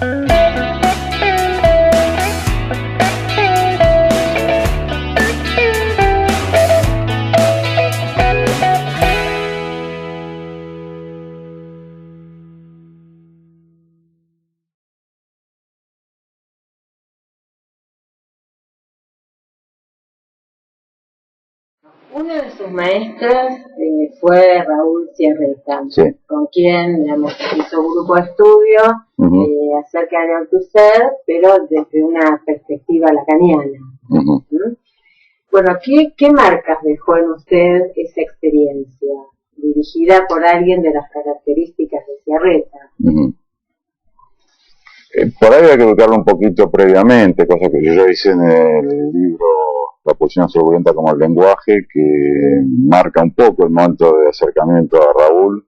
Uno de sus maestros fue Raúl Sierreta, sí, con quien hizo un grupo de estudio acerca de Althusser, pero desde una perspectiva lacaniana. Bueno, ¿qué marcas dejó en usted esa experiencia, dirigida por alguien de las características de Sierreta? Por ahí hay que buscarlo un poquito previamente, cosa que yo hice en el libro La pulsión turbulenta como el lenguaje, que marca un poco el momento de acercamiento a Raúl,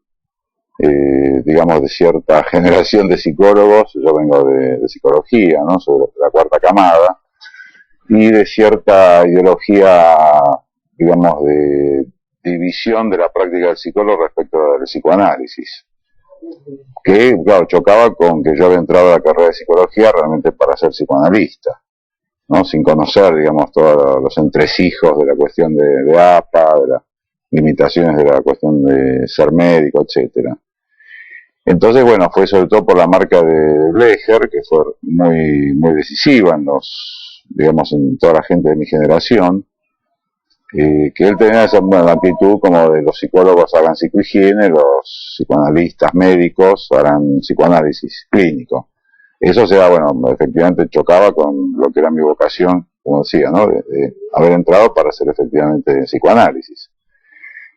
digamos, de cierta generación de psicólogos. Yo vengo de psicología, ¿no? Soy de la cuarta camada, y de cierta ideología, digamos, de división de la práctica del psicólogo respecto del psicoanálisis, que, claro, chocaba con que yo había entrado a la carrera de psicología realmente para ser psicoanalista, ¿no? Sin conocer, digamos, todos los entresijos de la cuestión de APA, de las limitaciones de la cuestión de ser médico, etcétera. Entonces, bueno, fue sobre todo por la marca de Blecher, que fue muy decisiva en digamos, en toda la gente de mi generación, que él tenía esa actitud como de los psicólogos hagan psicohigiene, los psicoanalistas médicos harán psicoanálisis clínico. Eso, bueno, efectivamente chocaba con lo que era mi vocación, como decía, ¿no? De haber entrado para hacer efectivamente psicoanálisis.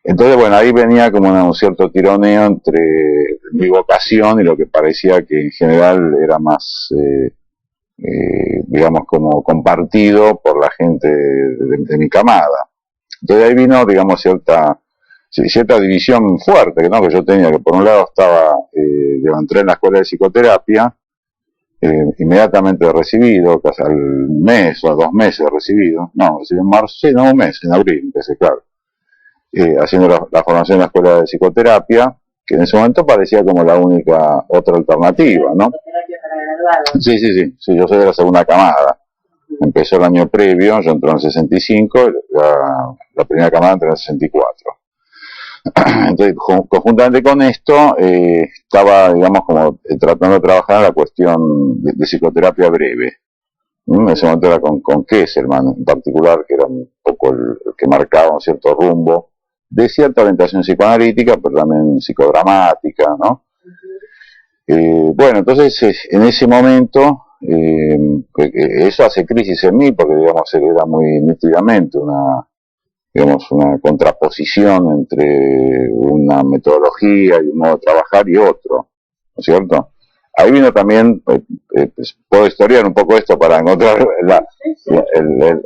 Entonces, bueno, ahí venía como un cierto tironeo entre mi vocación y lo que parecía que en general era más, digamos, como compartido por la gente de mi camada. Entonces ahí vino, digamos, cierta división fuerte, ¿no? Que yo tenía, que por un lado yo entré en la escuela de psicoterapia, inmediatamente recibido, casi al mes o a 2 meses recibido, no, recibí en marzo, sí, no, un mes, en abril empecé, claro, haciendo la formación en la escuela de psicoterapia, que en ese momento parecía como la única otra alternativa, ¿no? Sí, yo soy de la segunda camada. Empezó el año previo, yo entré en el 65, la primera camada entré en el 64. Entonces, conjuntamente con esto, estaba, digamos, como tratando de trabajar en la cuestión de psicoterapia breve. En ese momento era con Kesselman, en particular, que era un poco el que marcaba un cierto rumbo de cierta orientación psicoanalítica, pero también psicodramática, ¿no? Bueno, entonces, en ese momento, eso hace crisis en mí, porque, digamos, era muy nítidamente una contraposición entre una metodología y un modo de trabajar y otro, ¿no es cierto? Ahí vino también, pues, puedo historiar un poco esto para encontrar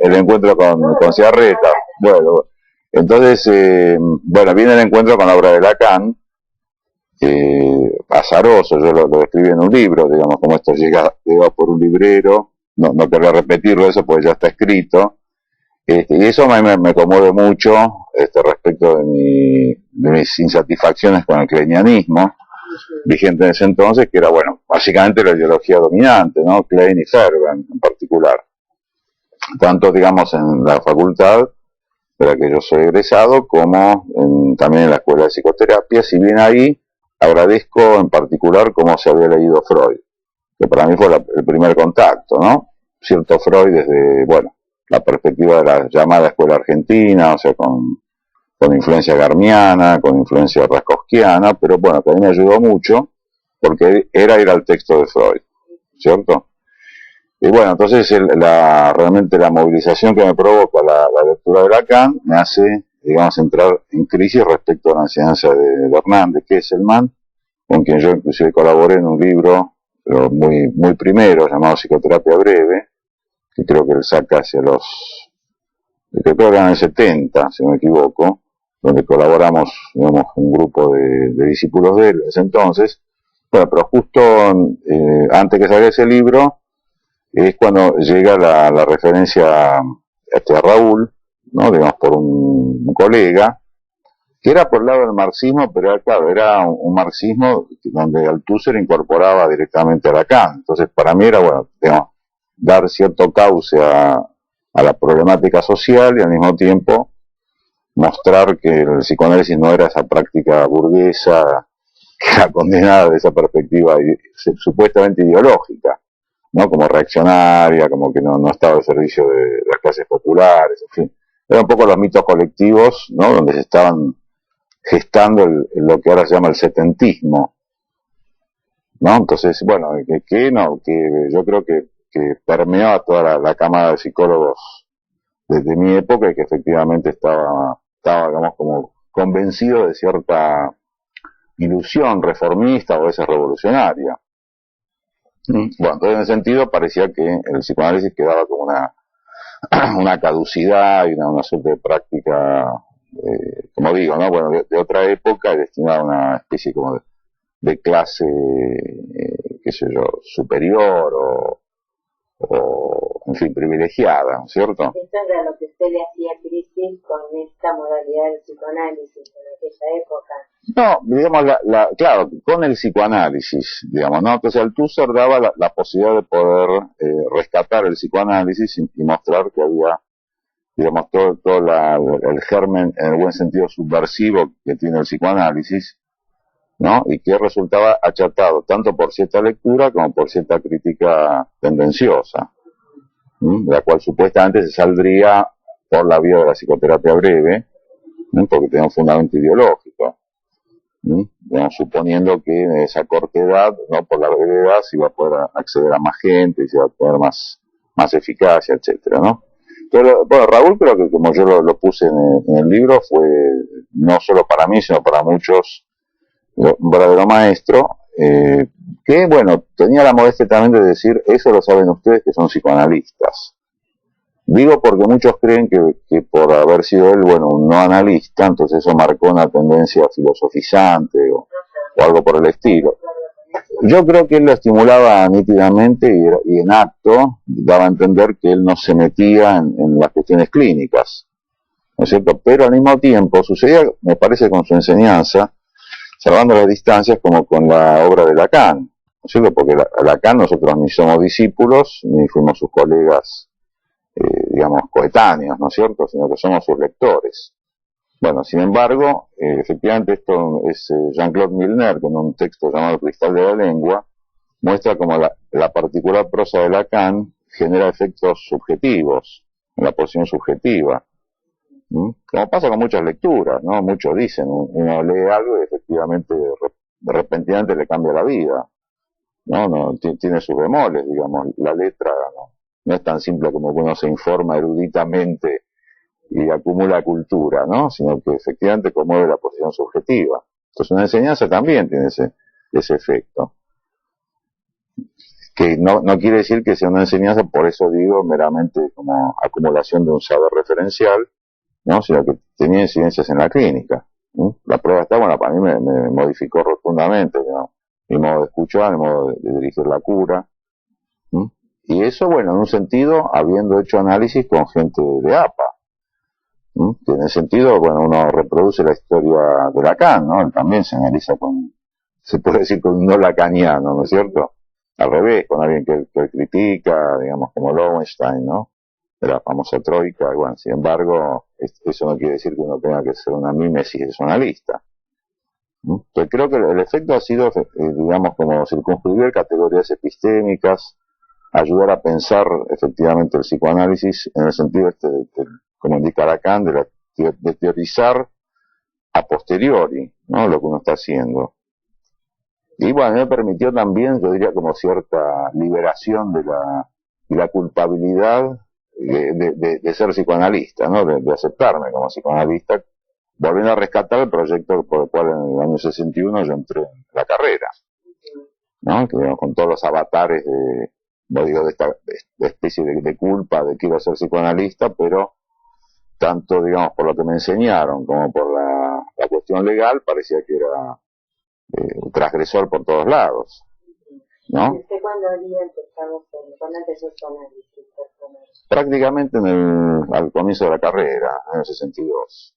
el encuentro con Sierreta. Bueno, entonces, viene el encuentro con la obra de Lacan, azaroso, yo lo escribí en un libro, digamos, como esto llega por un librero, no quería repetirlo eso porque ya está escrito, y eso me conmueve mucho respecto de mis insatisfacciones con el kleinianismo vigente en ese entonces, que era, bueno, básicamente la ideología dominante, ¿no? Klein y Fairbairn en particular, tanto, digamos, en la facultad de la que yo soy egresado, como también en la escuela de psicoterapia, si bien ahí agradezco en particular cómo se había leído Freud, que para mí fue el primer contacto, ¿no? Cierto Freud desde, bueno, la perspectiva de la llamada escuela argentina, o sea, con influencia garmiana, con influencia raskowskiana, pero bueno, que a mí me ayudó mucho, porque era ir al texto de Freud, ¿cierto? Y bueno, entonces realmente la movilización que me provoca la lectura de Lacan me hace, digamos, entrar en crisis respecto a la enseñanza de Hernández Kesselman, con quien yo inclusive colaboré en un libro muy primero, llamado Psicoterapia Breve, que creo que él saca creo que eran en el 70, si no me equivoco, donde colaboramos, digamos, un grupo de discípulos de él en ese entonces. Bueno, pero justo antes que salga ese libro, es cuando llega la referencia a Raúl, ¿no? Digamos, por un colega, que era por el lado del marxismo, pero claro, era un marxismo donde Althusser incorporaba directamente a Lacan. Entonces, para mí era, bueno, digamos, dar cierto cauce a la problemática social y al mismo tiempo mostrar que el psicoanálisis no era esa práctica burguesa que era condenada de esa perspectiva supuestamente ideológica, ¿no? Como reaccionaria, como que no estaba al servicio de las clases populares, en fin. Eran un poco los mitos colectivos, ¿no? Donde se estaban gestando lo que ahora se llama el setentismo, ¿no? Entonces, bueno, que yo creo que permeó a toda la cámara de psicólogos desde mi época y que efectivamente estaba digamos, como convencido de cierta ilusión reformista o a veces revolucionaria. Bueno, entonces en ese sentido parecía que el psicoanálisis quedaba como una caducidad y una suerte de práctica, como digo, ¿no? Bueno, de otra época, destinada a una especie como de clase, qué sé yo, superior o, en fin, privilegiada, ¿cierto? Eso era lo que usted le hacía crisis con esta modalidad de psicoanálisis en aquella época. No, digamos, claro, con el psicoanálisis, digamos, ¿no? Entonces Althusser daba la posibilidad de poder rescatar el psicoanálisis y mostrar que había, digamos, todo el germen, en el buen sentido subversivo que tiene el psicoanálisis, ¿no? Y que resultaba achatado tanto por cierta lectura como por cierta crítica tendenciosa, de la cual supuestamente se saldría por la vía de la psicoterapia breve, ¿no? Porque tenía un fundamento ideológico. Digamos, suponiendo que en esa corta edad, ¿no? Por la brevedad, se iba a poder acceder a más gente, se iba a tener más eficacia, etcétera, ¿no? Pero, bueno, Raúl creo que como yo lo puse en el libro, fue no solo para mí, sino para muchos, un verdadero maestro, que, bueno, tenía la modestia también de decir, eso lo saben ustedes que son psicoanalistas. Digo porque muchos creen que por haber sido él, bueno, un no analista, entonces eso marcó una tendencia filosofizante o algo por el estilo. Yo creo que él lo estimulaba nítidamente y en acto daba a entender que él no se metía en las cuestiones clínicas, ¿no es cierto? Pero al mismo tiempo sucedía, me parece, con su enseñanza, salvando las distancias como con la obra de Lacan, ¿no es cierto? Porque Lacan nosotros ni somos discípulos, ni fuimos sus colegas, digamos, coetáneos, ¿no es cierto?, sino que somos sus lectores. Bueno, sin embargo, efectivamente esto es Jean-Claude Milner, que en un texto llamado El cristal de la lengua, muestra cómo la particular prosa de Lacan genera efectos subjetivos, en la posición subjetiva. Como pasa con muchas lecturas, ¿no? Muchos dicen, uno lee algo y efectivamente repentinamente le cambia la vida, ¿no? Tiene sus bemoles, digamos, la letra no es tan simple como que uno se informa eruditamente y acumula cultura, ¿no? Sino que efectivamente conmueve la posición subjetiva. Entonces una enseñanza también tiene ese efecto. Que no quiere decir que sea una enseñanza, por eso digo, meramente como acumulación de un saber referencial, ¿no? Sino que tenía incidencias en la clínica. La prueba está, bueno, para mí me modificó rotundamente, ¿no? Mi modo de escuchar, mi modo de dirigir la cura. Y eso, bueno, en un sentido, habiendo hecho análisis con gente de APA. Que en ese sentido, bueno, uno reproduce la historia de Lacan, ¿no? Él también se analiza se puede decir con un no lacaniano, ¿no es cierto? Al revés, con alguien que critica, digamos, como Lowenstein, ¿no? De la famosa troika, y bueno, sin embargo, eso no quiere decir que uno tenga que ser una mímesis de su analista. Entonces creo que el efecto ha sido, digamos, como circunscribir categorías epistémicas, ayudar a pensar efectivamente el psicoanálisis en el sentido como indica Lacan, de teorizar a posteriori, ¿no? Lo que uno está haciendo. Y bueno, me permitió también, yo diría, como cierta liberación de la culpabilidad de ser psicoanalista, ¿no? De aceptarme como psicoanalista, volviendo a rescatar el proyecto por el cual en el año 61 yo entré en la carrera, ¿no? Que, con todos los avatares de esta especie de culpa de quiero ser psicoanalista, pero tanto, digamos, por lo que me enseñaron como por la cuestión legal, parecía que era transgresor por todos lados, ¿no? ¿Usted cuándo empezó su análisis personal? Prácticamente al comienzo de la carrera, en el 62.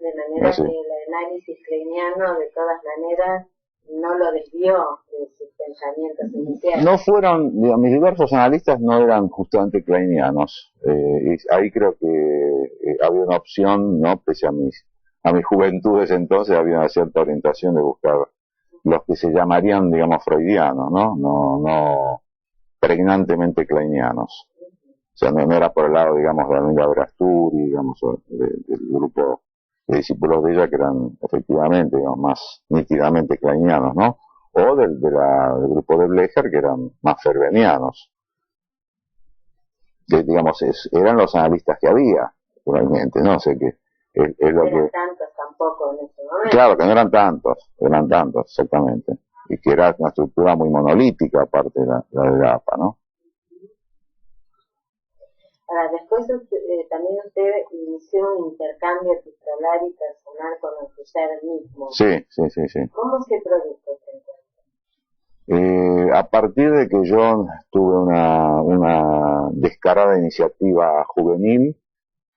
De manera que la análisis kleiniano de todas maneras no lo desvió de sus pensamientos iniciales. No fueron, mis diversos analistas no eran justamente kleinianos. Y ahí creo que había una opción, ¿no? Pese a mis juventudes entonces, había una cierta orientación de buscar los que se llamarían, digamos, freudianos, ¿no? No pregnantemente kleinianos. O sea, no era por el lado, digamos, de Amelia Brasturi, digamos, del grupo de discípulos de ella que eran efectivamente, digamos, más nítidamente kleinianos, ¿no? O del grupo de Blecher que eran más ferbenianos. Digamos, eran los analistas que había, realmente, ¿no? O sea que es lo que... No eran tantos tampoco en ese momento. Claro, que no eran tantos, exactamente. Y que era una estructura muy monolítica, aparte de la de APA, ¿no? Ahora, después también usted inició un intercambio epistolar y personal con Althusser mismo. Sí. ¿Cómo se produjo ese encuentro? A partir de que yo tuve una descarada iniciativa juvenil,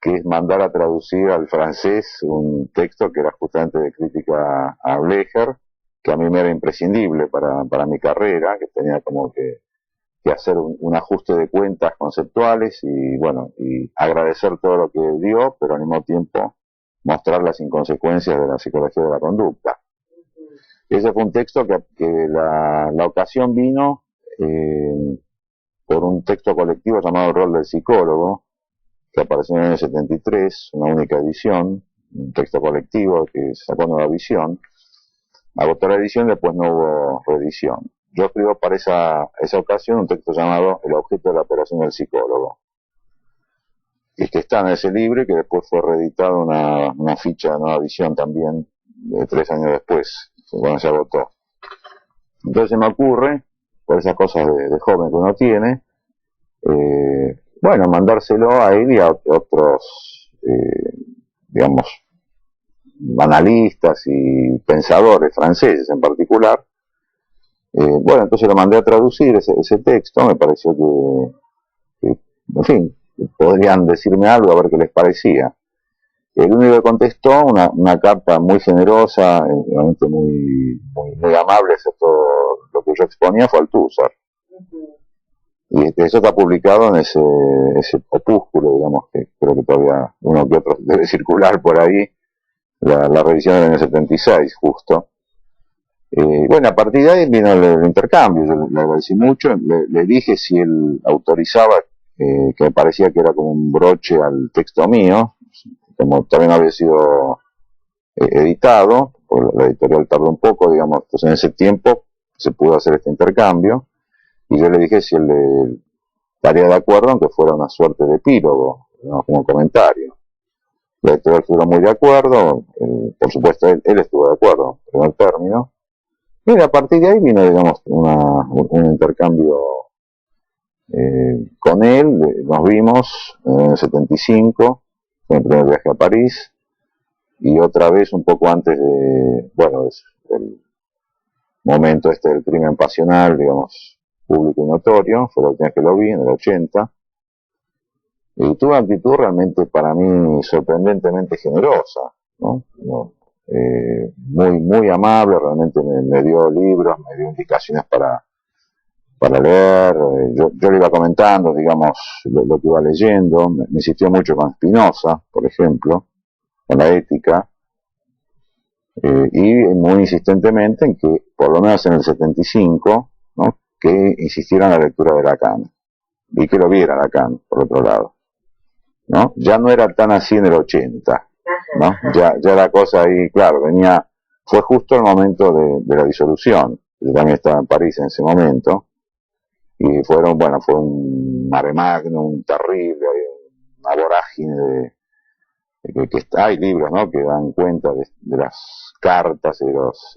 que es mandar a traducir al francés un texto que era justamente de crítica a Blecher, que a mí me era imprescindible para mi carrera, que tenía como que hacer un ajuste de cuentas conceptuales y bueno, y agradecer todo lo que dio, pero al mismo tiempo mostrar las inconsecuencias de la psicología de la conducta. Ese fue un texto que la ocasión vino por un texto colectivo llamado El rol del psicólogo, que apareció en el año 73, una única edición, un texto colectivo que se sacó Nueva Visión. Agotó la edición, después no hubo reedición. Yo escribo para esa ocasión un texto llamado El objeto de la operación del psicólogo, y que está en ese libro y que después fue reeditado una ficha de Nueva Visión también, 3 años después, cuando se agotó. Entonces me ocurre, por esas cosas de joven que uno tiene, bueno, mandárselo a él y a otros, digamos, analistas y pensadores franceses en particular. Bueno, entonces lo mandé a traducir ese texto, me pareció que, en fin, podrían decirme algo a ver qué les parecía. El único que contestó, una carta muy generosa, realmente muy amable, excepto lo que yo exponía, fue Althusser. Y eso está publicado en ese opúsculo, digamos, que creo que todavía uno que otro debe circular por ahí, la revisión del año 76, justo. Bueno, a partir de ahí vino el intercambio, yo le agradecí mucho, le dije si él autorizaba, que me parecía que era como un broche al texto mío, como también había sido editado, pues la editorial tardó un poco, digamos, pues en ese tiempo se pudo hacer este intercambio, y yo le dije si él estaría de acuerdo, aunque fuera una suerte de epílogo, ¿no? Como comentario. La editorial estuvo muy de acuerdo, por supuesto él estuvo de acuerdo en el término. Y a partir de ahí vino, digamos, un intercambio con él. Nos vimos en el 75, fue el primer viaje a París, y otra vez un poco antes del momento del crimen pasional, digamos, público y notorio, fue la última vez que lo vi, en el 80, y tuvo una actitud realmente para mí sorprendentemente generosa, ¿no? Muy amable, realmente me dio libros, me dio indicaciones para leer, yo le iba comentando, digamos, lo que iba leyendo, me insistió mucho con Spinoza, por ejemplo, con la ética, y muy insistentemente en que, por lo menos en el 75, ¿no? Que insistiera en la lectura de Lacan, y que lo viera Lacan, por otro lado, ¿no? Ya no era tan así en el 80, ¿no? Ya la cosa ahí, claro, fue justo el momento de la disolución. Yo también estaba en París en ese momento, y fue un mare magnum terrible, una vorágine hay libros, ¿no? Que dan cuenta de las cartas y de los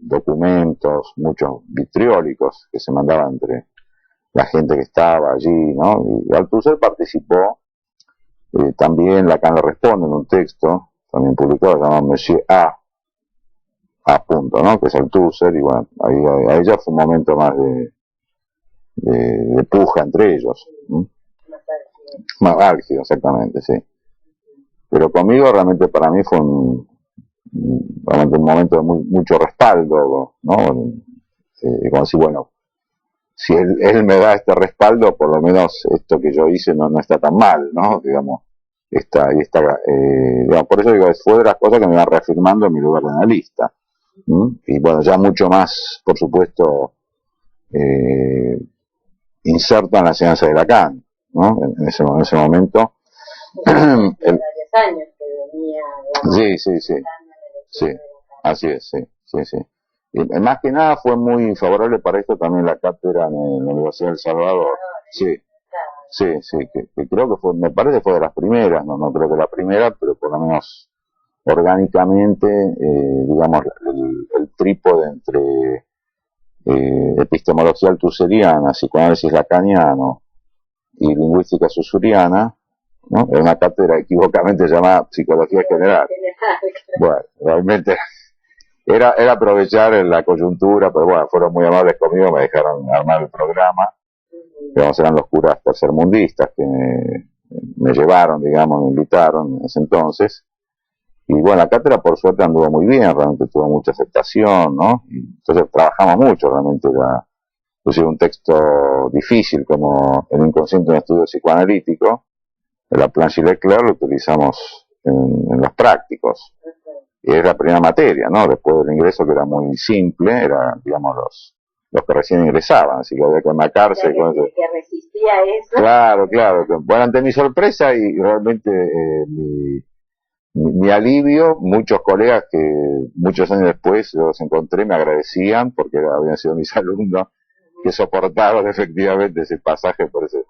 documentos, muchos vitriólicos que se mandaban entre la gente que estaba allí, ¿no? Y Althusser participó. También Lacan le responde en un texto, también publicado, llamado Monsieur A. Punto, ¿no? Que es Althusser, y bueno, ahí ya fue un momento más de puja entre ellos. Más álgido, exactamente, sí. Pero conmigo realmente para mí fue realmente un momento de mucho respaldo, ¿no? Como decir, bueno, si él me da este respaldo, por lo menos esto que yo hice no está tan mal, ¿no? Digamos, digamos, por eso digo, fue de las cosas que me iban reafirmando en mi lugar de analista. Y bueno, ya mucho más, por supuesto, inserto en la enseñanza de Lacan, ¿no? En ese momento. Varios años que venía. Sí, así es, sí. Y más que nada fue muy favorable para esto también la cátedra en la Universidad del Salvador. Sí, que creo que fue, me parece que fue de las primeras, no creo que la primera, pero por lo menos orgánicamente, digamos, el trípode entre epistemología althuseriana, psicoanálisis lacaniano y lingüística saussuriana, ¿no? Es una cátedra equivocamente llamada Psicología General. Bueno, realmente era aprovechar la coyuntura, pero bueno, fueron muy amables conmigo, me dejaron armar el programa. Digamos, eran los curas tercermundistas que me llevaron, digamos, me invitaron en ese entonces. Y bueno, la cátedra por suerte anduvo muy bien, realmente tuvo mucha aceptación, ¿no? Y entonces trabajamos mucho, realmente inclusive un texto difícil como El inconsciente en un estudio psicoanalítico, de la Planche-Leclerc, lo utilizamos en los prácticos. Y es la primera materia, ¿no? Después del ingreso, que era muy simple, era, digamos, los que recién ingresaban, así que había que marcarse. Que resistía a eso. Claro. Bueno, ante mi sorpresa y realmente mi alivio, muchos colegas que muchos años después los encontré me agradecían porque habían sido mis alumnos que soportaron efectivamente ese pasaje por ese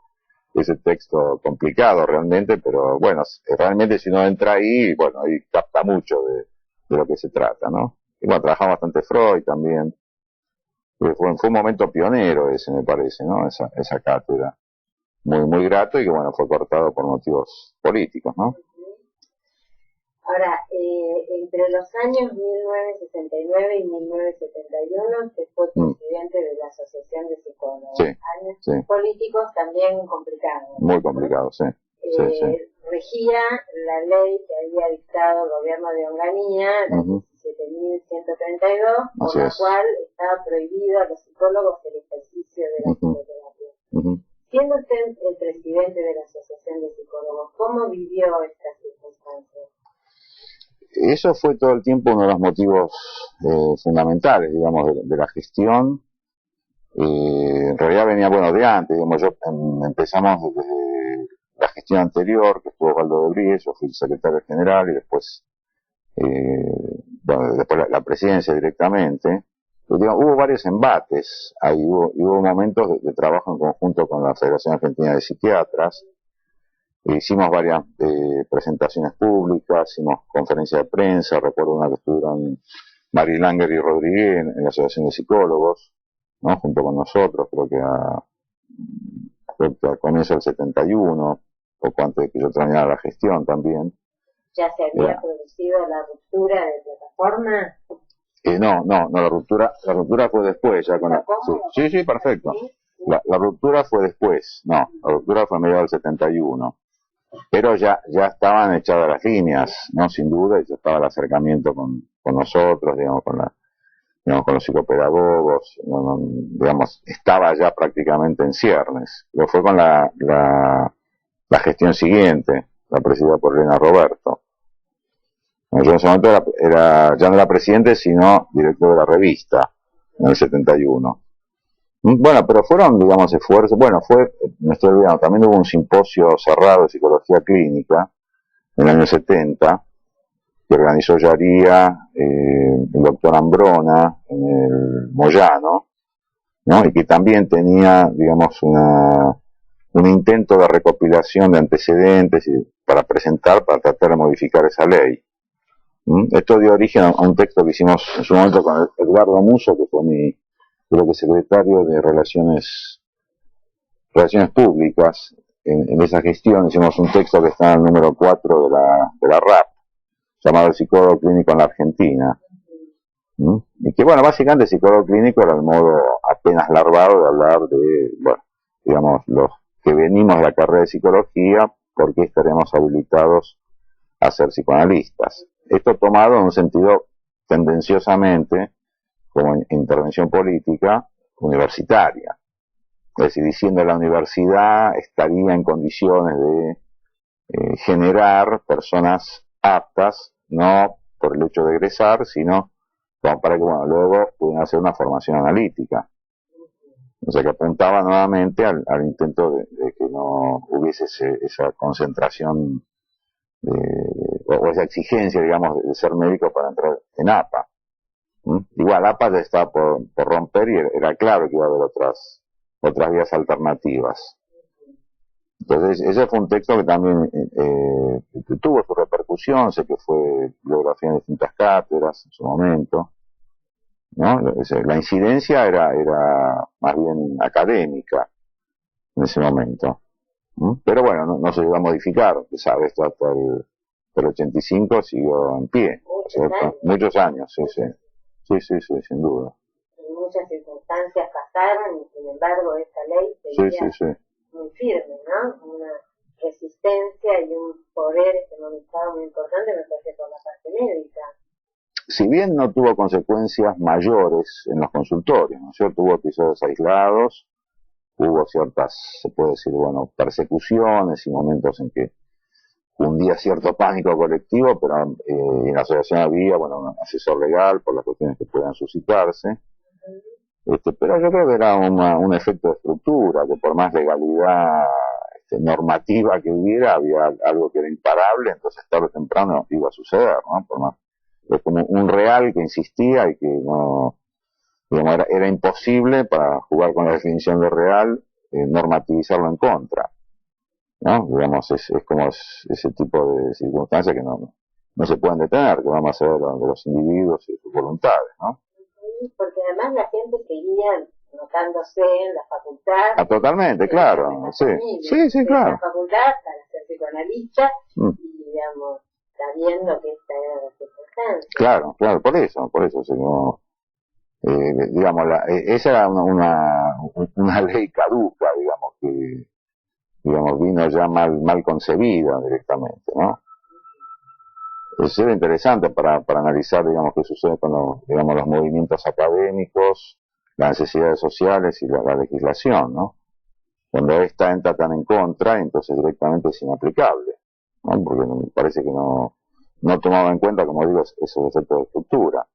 texto complicado realmente, pero bueno, realmente si uno entra ahí, bueno, ahí capta mucho de lo que se trata, ¿no? Y bueno, trabajamos bastante Freud también. Fue un momento pionero ese, me parece, ¿no? Esa cátedra. Muy grato y que bueno, fue cortado por motivos políticos, ¿no? Ahora, entre los años 1969 y 1971 usted fue presidente de la Asociación de Psicólogos. Años políticos también complicados. Muy complicados, sí. Regía la ley que había dictado el gobierno de Onganía, la 17.132, por la cual estaba prohibido a los psicólogos el ejercicio de la psicoterapia. Siendo usted el presidente de la Asociación de Psicólogos, ¿cómo vivió estas circunstancias? Eso fue todo el tiempo uno de los motivos fundamentales, digamos, de la gestión. En realidad venía, bueno, de antes, digamos, empezamos desde la gestión anterior, que estuvo Osvaldo de Bries, yo fui el secretario general y después, después la presidencia directamente. Pero, digamos, hubo varios embates, ahí hubo momentos de trabajo en conjunto con la Federación Argentina de Psiquiatras. Hicimos varias presentaciones públicas, hicimos conferencias de prensa, recuerdo una que estuvieron Mari Langer y Rodríguez en la Asociación de Psicólogos, ¿no? Junto con nosotros, creo que a comienzo del 71, poco antes de que yo terminara la gestión también. ¿Ya se había producido la ruptura de plataforma? No, la ruptura fue después, ya con sí, perfecto. La ruptura fue después, la ruptura fue a mediados del 71. Pero ya estaban echadas las líneas, ¿no? Sin duda, y ya estaba el acercamiento con nosotros, digamos, con los psicopedagogos, bueno, digamos, estaba ya prácticamente en ciernes. Lo fue con la gestión siguiente, la presidida por Elena Roberto. Yo en ese momento ya no era presidente, sino director de la revista, en el 71. Bueno, pero fueron, digamos, esfuerzos. Bueno, me estoy olvidando, también hubo un simposio cerrado de psicología clínica en el año 70, que organizó Yaría, el doctor Ambrona, en el Moyano, ¿no? Y que también tenía, digamos, un intento de recopilación de antecedentes para tratar de modificar esa ley. Esto dio origen a un texto que hicimos en su momento con Edgardo Musso, que fue creo que secretario de Relaciones Públicas. En esa gestión hicimos un texto que está en el número 4 de la RAP, llamado El psicólogo clínico en la Argentina. Y que, bueno, básicamente el psicólogo clínico era el modo apenas larvado de hablar de, bueno, digamos, los que venimos de la carrera de psicología, ¿por qué estaremos habilitados a ser psicoanalistas? esto tomado en un sentido tendenciosamente como intervención política universitaria. Es decir, diciendo la universidad estaría en condiciones de generar personas aptas, no por el hecho de egresar, sino como para que luego pudieran hacer una formación analítica. O sea, que apuntaba nuevamente al intento de que no hubiese esa concentración o esa exigencia, digamos, de ser médico para entrar en APA. Igual APA ya estaba por romper y era claro que iba a haber otras vías alternativas. Entonces, ese fue un texto que también tuvo su repercusión, sé que fue bibliografía en distintas cátedras en su momento, ¿no? La incidencia era más bien académica en ese momento. Pero bueno, no se llegó a modificar, ¿sabes? Esto hasta el 85 siguió en pie, ¿cierto? Muchos años, sí, sin duda. En muchas circunstancias pasaron y sin embargo esta ley seguía muy firme, ¿no? Una resistencia y un poder economizado muy importante, me parece, por la parte médica. Si bien no tuvo consecuencias mayores en los consultorios, ¿no es cierto? Hubo episodios aislados, hubo ciertas, se puede decir, bueno, persecuciones y momentos en que hundía cierto pánico colectivo, pero en la asociación había, bueno, un asesor legal por las cuestiones que puedan suscitarse. Pero yo creo que era un efecto de estructura, que por más legalidad normativa que hubiera, había algo que era imparable, entonces tarde o temprano iba a suceder, ¿no? Por más, es como un real que insistía y que no, digamos, era imposible para jugar con la definición de real, normativizarlo en contra, ¿no? Digamos, es como ese tipo de circunstancias que no se pueden detener, que van más allá de los individuos y sus voluntades, ¿no? Porque además la gente seguía notándose en la facultad. Totalmente, claro. Sí, claro. En la facultad para ser psicoanalista y, digamos, sabiendo que esta era la circunstancia. Claro, por eso, digamos, esa era una ley caduca, digamos, que vino ya mal concebida directamente, ¿no? Eso era interesante para analizar, digamos, qué sucede con los movimientos académicos, las necesidades sociales y la legislación, ¿no? Cuando esta entra tan en contra, entonces directamente es inaplicable, ¿no? Porque me parece que no tomaba en cuenta, como digo, esos efectos de estructura.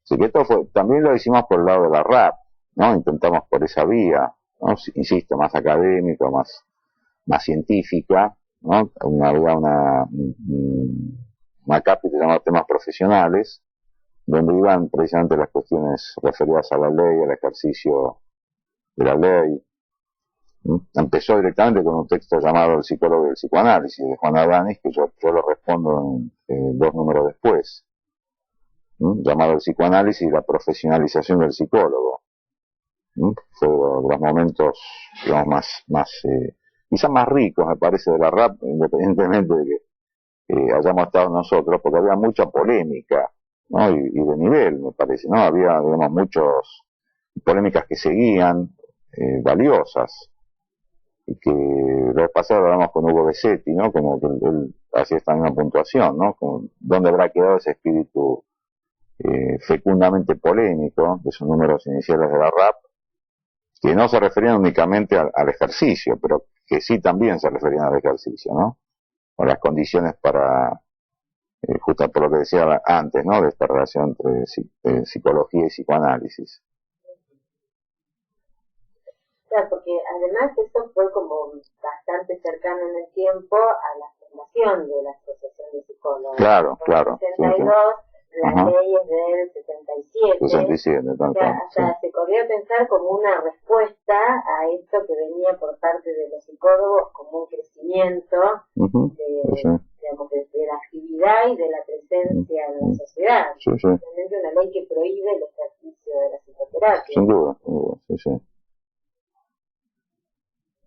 Así que esto también lo hicimos por el lado de la RAP, ¿no? Intentamos por esa vía, ¿no? Insisto, más académica, más científica, ¿no? Había una cápita llamada temas profesionales, donde iban precisamente las cuestiones referidas a la ley, al ejercicio de la ley. Empezó directamente con un texto llamado El psicólogo y el psicoanálisis, de Juan Adanis, que yo lo respondo en 2 números después, llamado El psicoanálisis y la profesionalización del psicólogo. Fue de los momentos, digamos, quizás más ricos, me parece, de la RAP, independientemente de que hayamos estado nosotros, porque había mucha polémica, ¿no? Y de nivel, me parece, ¿no? Había, digamos, muchas polémicas que seguían, valiosas, y que la vez pasada hablamos con Hugo Besetti, ¿no? Como que él hacía esta misma puntuación, ¿no? Como, ¿dónde habrá quedado ese espíritu fecundamente polémico de esos números iniciales de la RAP, que no se referían únicamente al ejercicio, pero que sí también se referían al ejercicio, ¿no? O las condiciones para, justo por lo que decía antes, ¿no? De esta relación entre psicología y psicoanálisis. Claro, porque además eso fue como bastante cercano en el tiempo a la fundación de la Asociación de Psicólogos. Claro. En el 62, las leyes del 67. O sea, se podría pensar como una respuesta a esto que venía por parte de los psicólogos como un crecimiento digamos, de la actividad y de la presencia en la sociedad. Realmente una ley que prohíbe el ejercicio de la psicoterapia. Sin duda,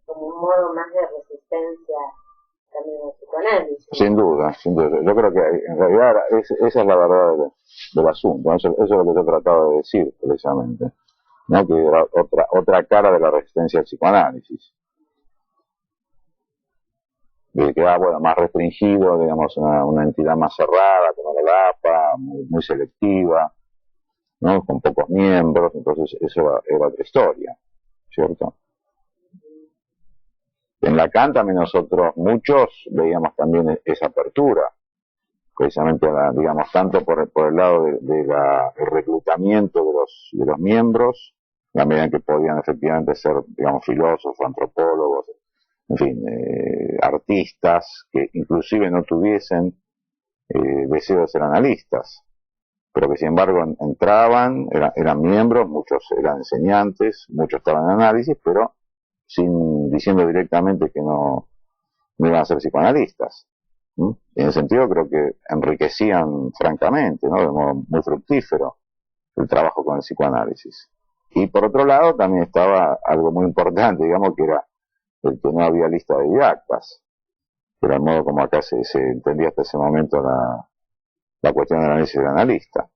como un modo más de resistencia también al psicoanálisis. Sin duda. Yo creo que en realidad esa es la verdad del asunto. Eso es lo que yo trataba de decir precisamente, ¿no? Que era otra cara de la resistencia al psicoanálisis. de que bueno, más restringido, digamos, una entidad más cerrada, como la APA, muy selectiva, ¿no? Con pocos miembros, entonces eso era otra historia, ¿cierto? En Lacan también nosotros, muchos, veíamos también esa apertura, precisamente, digamos, tanto por el lado del reclutamiento de los miembros, la medida en que podían efectivamente ser, digamos, filósofos, antropólogos, en fin, artistas, que inclusive no tuviesen deseo de ser analistas, pero que sin embargo entraban, eran miembros, muchos eran enseñantes, muchos estaban en análisis, pero diciendo directamente que no iban a ser psicoanalistas. En ese sentido creo que enriquecían francamente, ¿no? De modo muy fructífero el trabajo con el psicoanálisis. Y por otro lado también estaba algo muy importante, digamos, que era el que no había lista de didactas, que era el modo como acá se entendía hasta ese momento la cuestión del análisis del analista.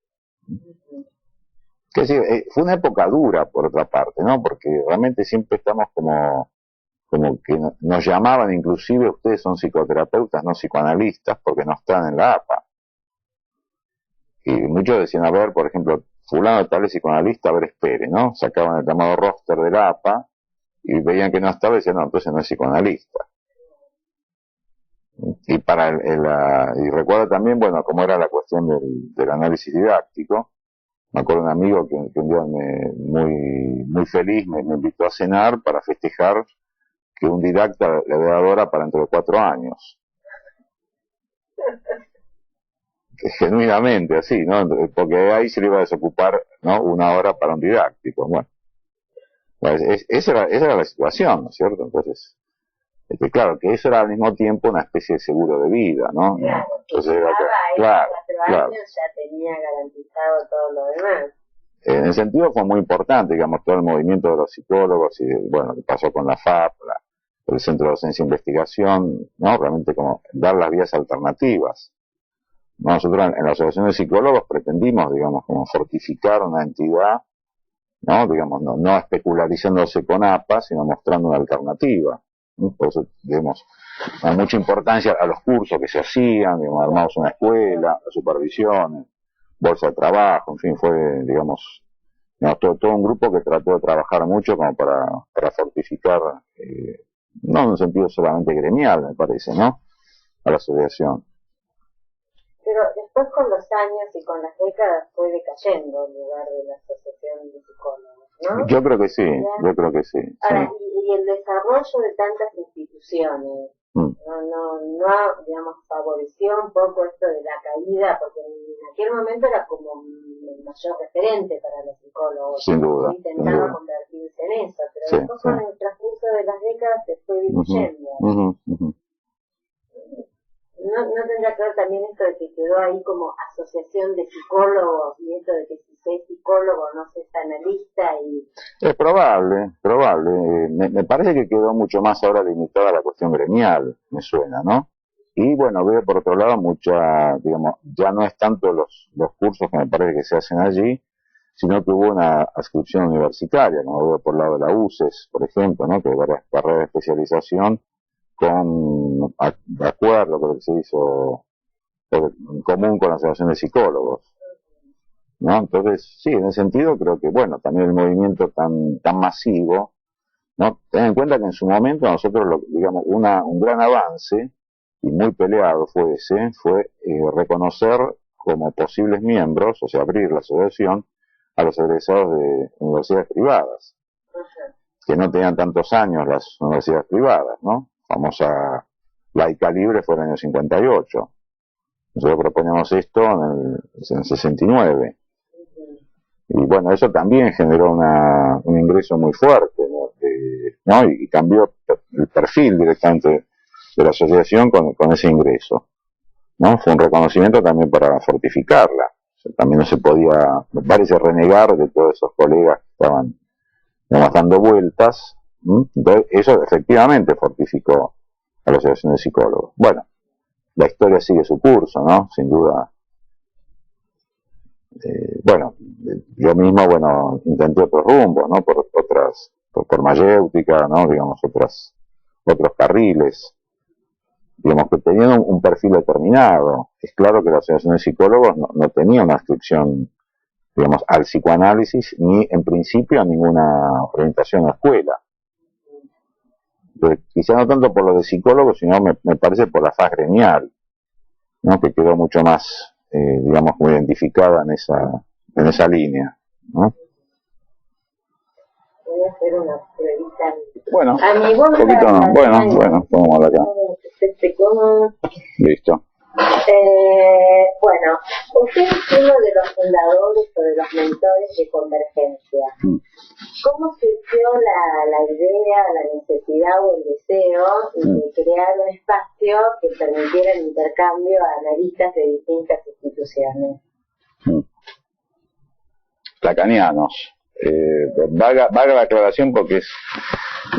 Que sí, fue una época dura por otra parte, ¿no? Porque realmente siempre estamos como que nos llamaban, inclusive ustedes son psicoterapeutas, no psicoanalistas, porque no están en la APA. Y muchos decían, a ver, por ejemplo, fulano tal es psicoanalista, a ver, espere, ¿no? Sacaban el llamado roster de la APA y veían que no estaba y decían, no, entonces no es psicoanalista. Y y recuerdo también, bueno, cómo era la cuestión del análisis didáctico. Me acuerdo de un amigo que un día muy feliz me invitó a cenar para festejar que un didacta le había dado hora para dentro de 4 años. Genuinamente así, ¿no? Porque ahí se le iba a desocupar, ¿no? 1 hora para un didáctico. Bueno, esa era la situación, ¿no es cierto? Entonces, claro, que eso era al mismo tiempo una especie de seguro de vida, ¿no? Claro, entonces era claro, 4 años ya tenía garantizado todo lo demás. En ese sentido fue muy importante, digamos, todo el movimiento de los psicólogos y, bueno, lo que pasó con la FAP, el Centro de Docencia e Investigación, ¿no? Realmente como dar las vías alternativas. Nosotros en la Asociación de Psicólogos pretendimos, digamos, como fortificar una entidad, ¿no? Digamos, no especularizándose con APA, sino mostrando una alternativa. Por eso, digamos, hay mucha importancia a los cursos que se hacían, digamos, armamos una escuela, las supervisiones, bolsa de trabajo, en fin, fue, digamos, todo un grupo que trató de trabajar mucho como para fortificar, no en un sentido solamente gremial, me parece, ¿no? A la asociación. Pero después con los años y con las décadas fue decayendo el lugar de la asociación de psicólogos, ¿no? Yo creo que sí, yo creo que sí. Ahora, sí. y el desarrollo de tantas instituciones, no, digamos, favoreció un poco esto de la caída, porque en aquel momento era como el mayor referente para los psicólogos. Sin duda. Intentaba convertirse en eso, pero después con el transcurso de las décadas se fue diluyendo. ¿No tendrá que ver también esto de que quedó ahí como asociación de psicólogos y esto de que si se es psicólogo no se es analista? Es probable. Me parece que quedó mucho más ahora limitada a la cuestión gremial, me suena, ¿no? Y bueno, veo por otro lado digamos, ya no es tanto los cursos que me parece que se hacen allí, sino que hubo una adscripción universitaria, como veo por el lado de la UCES, por ejemplo, ¿no? Que hay varias carreras de especialización de acuerdo con lo que se hizo en común con la Asociación de Psicólogos, ¿no? Entonces, sí, en ese sentido creo que, bueno, también el movimiento tan masivo, ¿no? Ten en cuenta que en su momento nosotros, digamos, un gran avance, y muy peleado fue reconocer como posibles miembros, o sea, abrir la asociación a los egresados de universidades privadas, que no tenían tantos años las universidades privadas, ¿no? Famosa laica libre fue en el año 58. Nosotros proponíamos esto en el 69. Y bueno, eso también generó un ingreso muy fuerte, ¿no? Y cambió el perfil directamente de la asociación con ese ingreso, ¿no? Fue un reconocimiento también para fortificarla. O sea, también no se podía, me parece, renegar de todos esos colegas que estaban, digamos, dando vueltas. Entonces, eso efectivamente fortificó a la Asociación de Psicólogos. Bueno, la historia sigue su curso, ¿no? Sin duda. Bueno, yo mismo, bueno, intenté otros rumbos, ¿no? Por mayéutica, ¿no? Digamos, otros carriles. digamos, que tenían un perfil determinado. Es claro que la Asociación de Psicólogos no tenía una instrucción, digamos, al psicoanálisis, ni en principio a ninguna orientación a la escuela. Entonces, quizá no tanto por lo de psicólogos, sino me parece por la faz gremial, ¿no? Que quedó mucho más, digamos, muy identificada en esa línea, ¿no? Voy a hacer una pruebita. Bueno, un poquito no. Bueno, vamos acá. Listo. Bueno, usted es uno de los fundadores o de los mentores de Convergencia. ¿Cómo surgió la idea, la necesidad o el deseo de crear un espacio que permitiera el intercambio a analistas de distintas instituciones? Lacanianos. Vaga la aclaración porque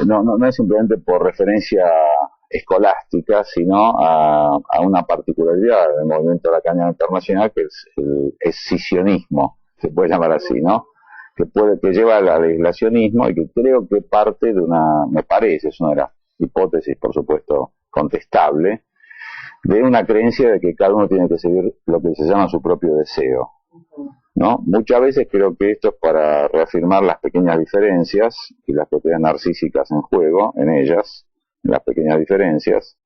no es simplemente por referencia escolástica, sino a una particularidad del movimiento lacaniano internacional, que es el escisionismo, se puede llamar así, ¿no? Que lleva al aislacionismo y que creo que parte de me parece, es una de las hipótesis, por supuesto, contestable, de una creencia de que cada uno tiene que seguir lo que se llama su propio deseo, ¿no? Muchas veces creo que esto es para reafirmar las pequeñas diferencias y las propiedades narcísicas en juego, en ellas, en las pequeñas diferencias,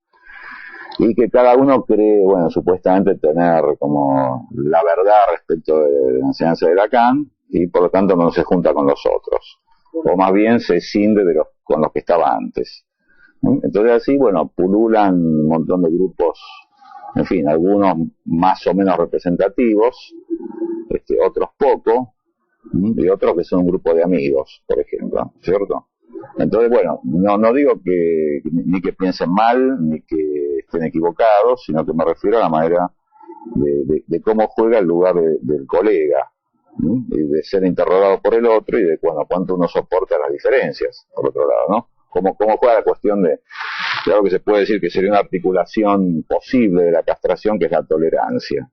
y que cada uno cree, bueno, supuestamente tener como la verdad respecto de la enseñanza de Lacan, y por lo tanto no se junta con los otros, o más bien se escinde con los que estaba antes. Entonces así, bueno, pululan un montón de grupos, en fin, algunos más o menos representativos, otros poco, y otros que son un grupo de amigos, por ejemplo, ¿cierto? Entonces, bueno, no digo ni que piensen mal, ni que estén equivocados, sino que me refiero a la manera de cómo juega el lugar del colega, y de ser interrogado por el otro, y de cuánto uno soporta las diferencias, por otro lado, ¿no? Cómo juega la cuestión de algo que se puede decir que sería una articulación posible de la castración, que es la tolerancia,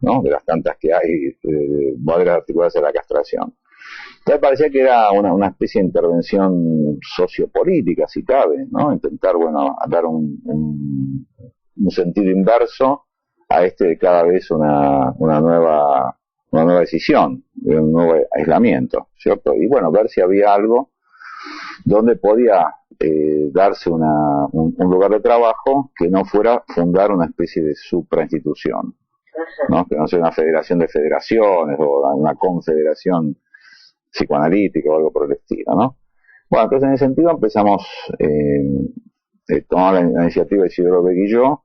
¿no? De las tantas que hay, modelos articuladas de la castración. Entonces parecía que era una especie de intervención sociopolítica, si cabe, ¿no? Intentar, bueno, dar un sentido inverso a de cada vez una nueva decisión, de un nuevo aislamiento, ¿cierto? Y bueno, ver si había algo donde podía darse un lugar de trabajo que no fuera fundar una especie de suprainstitución, ¿no? Que no sea una federación de federaciones o una confederación psicoanalítica o algo por el estilo, ¿no? Bueno, entonces en ese sentido empezamos, tomamos la iniciativa de Isidoro Beck y yo,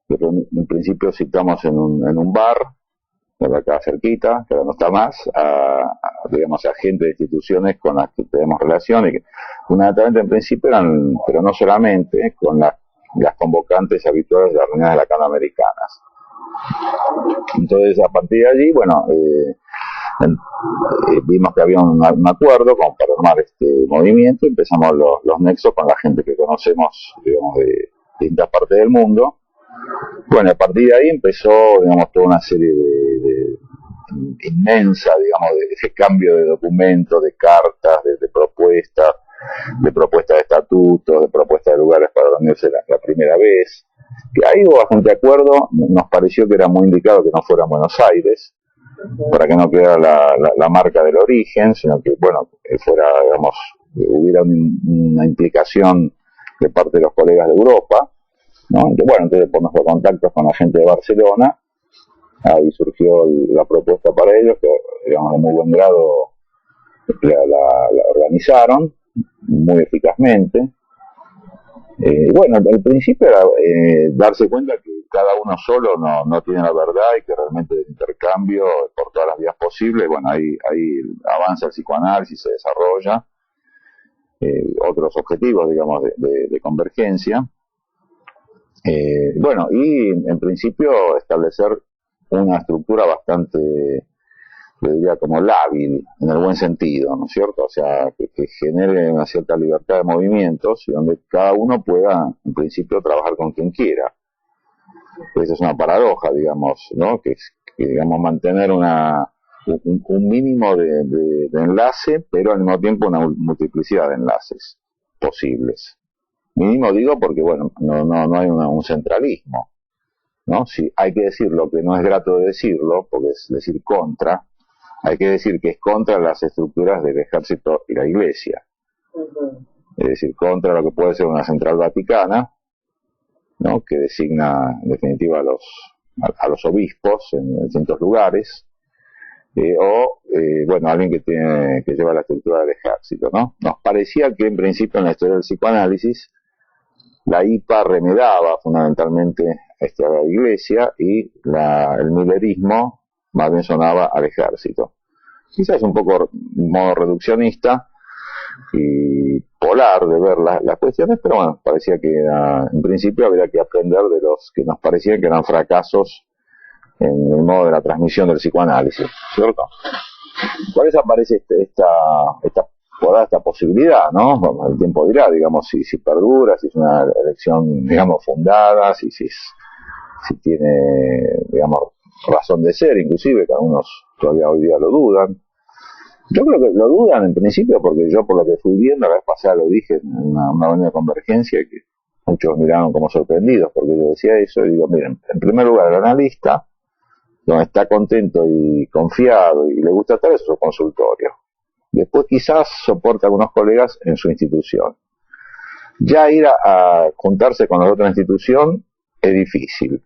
que en principio citamos en un bar, de acá cerquita, que ahora no está más, digamos, a gente de instituciones con las que tenemos relación, y que fundamentalmente en principio eran, pero no solamente, con las convocantes habituales de las reuniones de Latinoamericanas. Entonces, a partir de allí, bueno, vimos que había un acuerdo como para armar este movimiento, y empezamos los nexos con la gente que conocemos, digamos, de distintas partes del mundo. Bueno, a partir de ahí empezó, digamos, toda una serie de inmensa, digamos, de cambio de documentos, de cartas, de propuestas de estatutos, de propuestas de lugares para reunirse la primera vez. Que ahí hubo bastante acuerdo, nos pareció que era muy indicado que no fuera en Buenos Aires, para que no quedara la marca del origen, sino que, bueno, fuera, digamos, hubiera una implicación de parte de los colegas de Europa, ¿no? Entonces por nuestros contactos con la gente de Barcelona, ahí surgió la propuesta para ellos, que, digamos, de muy buen grado la organizaron, muy eficazmente. Bueno, al principio era darse cuenta que cada uno solo no tiene la verdad, y que realmente el intercambio por todas las vías posibles, bueno, ahí avanza el psicoanálisis, se desarrolla, otros objetivos, digamos, de convergencia. Bueno, y en principio establecer una estructura bastante, yo diría, como lábil, en el buen sentido, ¿no es cierto? O sea, que genere una cierta libertad de movimientos, y donde cada uno pueda, en principio, trabajar con quien quiera. Esa es una paradoja, digamos, ¿no? Que digamos, mantener un mínimo de enlace, pero al mismo tiempo una multiplicidad de enlaces posibles, Mínimo digo porque, bueno, no hay un centralismo, ¿no? Si hay que decir lo que no es grato de decirlo, porque es decir contra, hay que decir que es contra las estructuras del ejército y la iglesia. Es decir, contra lo que puede ser una central vaticana, ¿no? Que designa en definitiva a los obispos en distintos lugares, bueno, alguien que lleva la estructura del ejército, ¿no? Nos parecía que en principio en la historia del psicoanálisis la IPA remedaba fundamentalmente a la iglesia y el millerismo más bien sonaba al ejército. Quizás un poco modo reduccionista y polar de ver las cuestiones, pero bueno, parecía que en principio habría que aprender de los que nos parecían que eran fracasos en el modo de la transmisión del psicoanálisis, ¿cierto? Por eso aparece esta posibilidad, ¿no? Bueno, el tiempo dirá, digamos, si perdura, si es una elección, digamos, fundada, si tiene, digamos, razón de ser, inclusive, que algunos todavía hoy día lo dudan. Yo creo que lo dudan en principio porque yo, por lo que fui viendo, la vez pasada lo dije en una reunión de convergencia, que muchos miraron como sorprendidos porque yo decía eso, y digo, miren, en primer lugar, el analista, donde está contento y confiado y le gusta estar, es su consultorio. Después quizás soporta a algunos colegas en su institución. Ya ir a juntarse con la otra institución es difícil.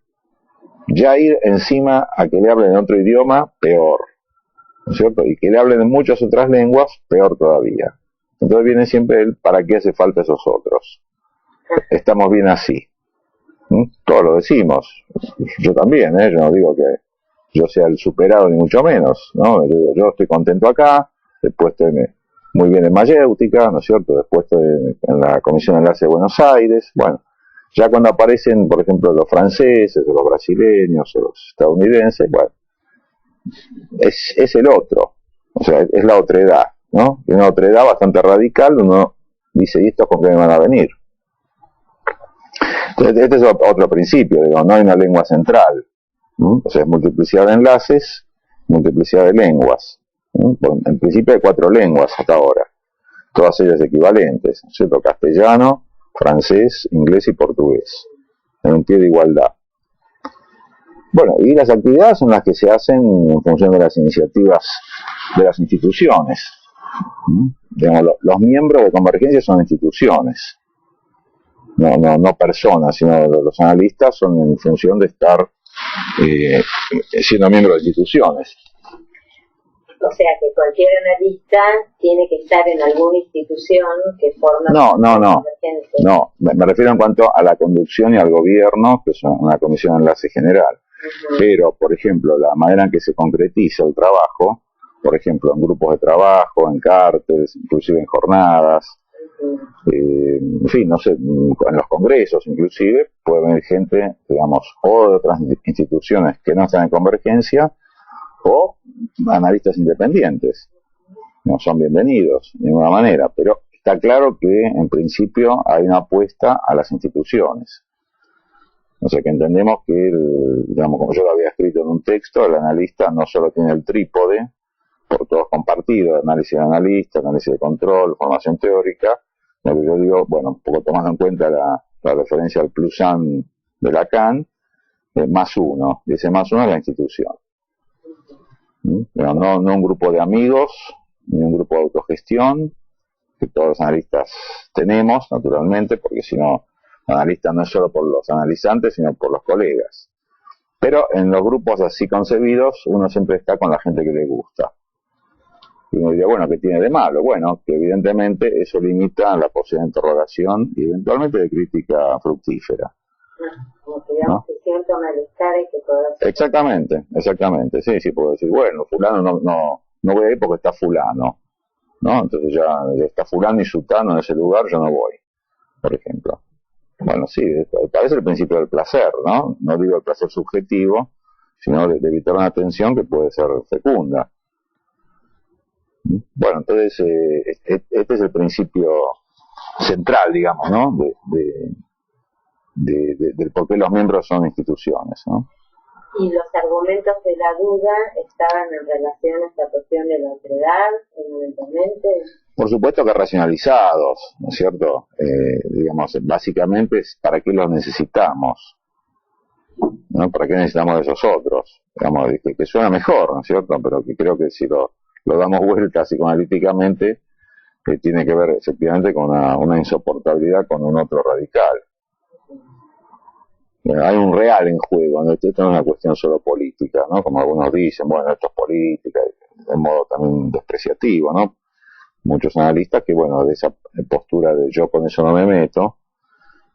Ya ir encima a que le hablen en otro idioma, peor. ¿No es cierto? Y que le hablen en muchas otras lenguas, peor todavía. Entonces viene siempre el ¿para qué hace falta esos otros? Estamos bien así. Todos lo decimos. Yo también, yo no digo que yo sea el superado ni mucho menos, ¿no? Yo estoy contento acá, después estoy muy bien en Mayéutica, ¿no es cierto? Después estoy en la Comisión de Enlace de Buenos Aires. Bueno, ya cuando aparecen, por ejemplo, los franceses, o los brasileños, o los estadounidenses, bueno, es el otro, o sea, es la otredad, ¿no? Y una otredad bastante radical, uno dice, ¿y estos con qué me van a venir? Entonces, este es otro principio, digo, no hay una lengua central, o sea, es multiplicidad de enlaces, multiplicidad de lenguas. En principio hay 4 lenguas hasta ahora, todas ellas equivalentes, ¿cierto? Castellano, francés, inglés y portugués, en un pie de igualdad. Bueno, y las actividades son las que se hacen en función de las iniciativas de las instituciones. Digamos, los miembros de Convergencia son instituciones, no personas, sino los analistas son en función de estar siendo miembros de instituciones. O sea que cualquier analista tiene que estar en alguna institución que forma... No, me refiero en cuanto a la conducción y al gobierno, que es una comisión de enlace general. Pero, por ejemplo, la manera en que se concretiza el trabajo, por ejemplo, en grupos de trabajo, en cárteles, inclusive en jornadas, en fin, no sé, en los congresos inclusive, puede venir gente, digamos, o de otras instituciones que no están en Convergencia, o analistas independientes. No son bienvenidos de ninguna manera, pero está claro que en principio hay una apuesta a las instituciones. O sea que entendemos que, digamos, como yo lo había escrito en un texto, el analista no solo tiene el trípode, por todos compartidos, análisis de analista, análisis de control, formación teórica, lo que yo digo, bueno, un poco tomando en cuenta la referencia al Plusan de Lacan, más uno, y ese más uno es la institución. Pero no un grupo de amigos, ni un grupo de autogestión, que todos los analistas tenemos, naturalmente, porque si no, analista no es solo por los analizantes, sino por los colegas. Pero en los grupos así concebidos, uno siempre está con la gente que le gusta. Y uno diría, bueno, ¿qué tiene de malo? Bueno, que evidentemente eso limita la posibilidad de interrogación y eventualmente de crítica fructífera. Como que digamos, ¿no? Que siento malestar y que puedo hacer. Exactamente, sí, puedo decir, bueno, fulano no voy a ir porque está fulano, ¿no? Entonces ya está fulano y sutano en ese lugar, yo no voy, por ejemplo. Bueno, sí, parece el principio del placer, ¿no? No digo el placer subjetivo, sino de evitar una tensión que puede ser fecunda. Bueno, entonces, este es el principio central, digamos, ¿no? Del por qué los miembros son instituciones, ¿no? ¿Y los argumentos de la duda estaban en relación a esta cuestión de la otredad, fundamentalmente? Por supuesto que racionalizados, ¿no es cierto? Digamos, básicamente es para qué los necesitamos, ¿no? ¿Para qué necesitamos de esos otros? Digamos, que suena mejor, ¿no es cierto? Pero que creo que si lo damos vuelta psicoanalíticamente, tiene que ver efectivamente con una insoportabilidad con un otro radical. Hay un real en juego, ¿no? Esto no es una cuestión solo política, ¿no? Como algunos dicen, bueno, esto es política, de modo también despreciativo, ¿no? Muchos analistas que, bueno, de esa postura de yo con eso no me meto,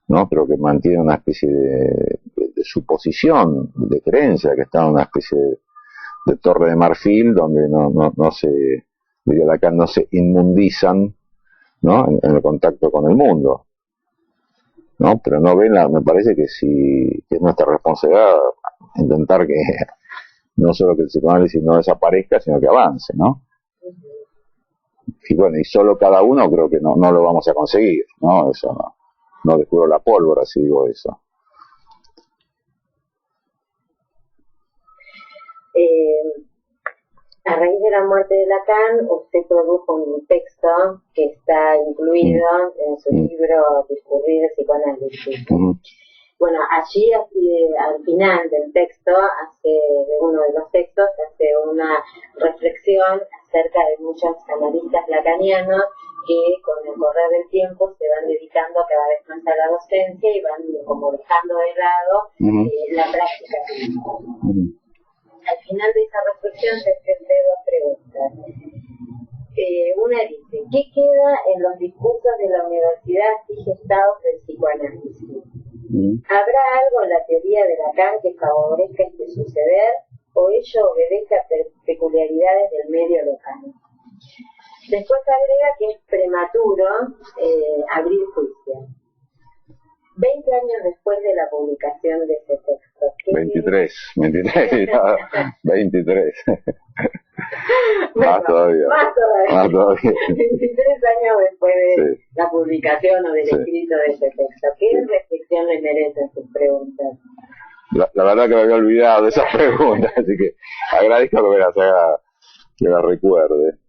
¿no? Pero que mantienen una especie de suposición, de creencia, que está en una especie de torre de marfil donde no se, diría Lacan, no se inmundizan, ¿no? En el contacto con el mundo, ¿no? Pero no ven me parece que que es nuestra responsabilidad intentar que no solo que el psicoanálisis no desaparezca, sino que avance, ¿no? Y bueno, y solo cada uno creo que no lo vamos a conseguir, ¿no? Eso no descubro la pólvora si digo eso. A raíz de la muerte de Lacan, usted produjo un texto que está incluido en su libro Discurrir de Psicoanálisis. Bueno, allí al final del texto, de uno de los textos, hace una reflexión acerca de muchos analistas lacanianos que con el correr del tiempo se van dedicando cada vez más a la docencia y van como dejando de lado la práctica clínica. Al final de esa reflexión se hacen dos preguntas. Una dice, ¿qué queda en los discursos de la universidad digestados del psicoanálisis? ¿Habrá algo en la teoría de Lacan que favorezca este suceder o ello obedece a peculiaridades del medio local? Después agrega que es prematuro abrir juicio. 20 años después de la publicación de ese texto. 23. Más todavía. 23 años después de la publicación o del escrito de ese texto. ¿Qué reflexión le merecen sus preguntas? La verdad que me había olvidado de esas preguntas, así que agradezco que me las haga, que las recuerde.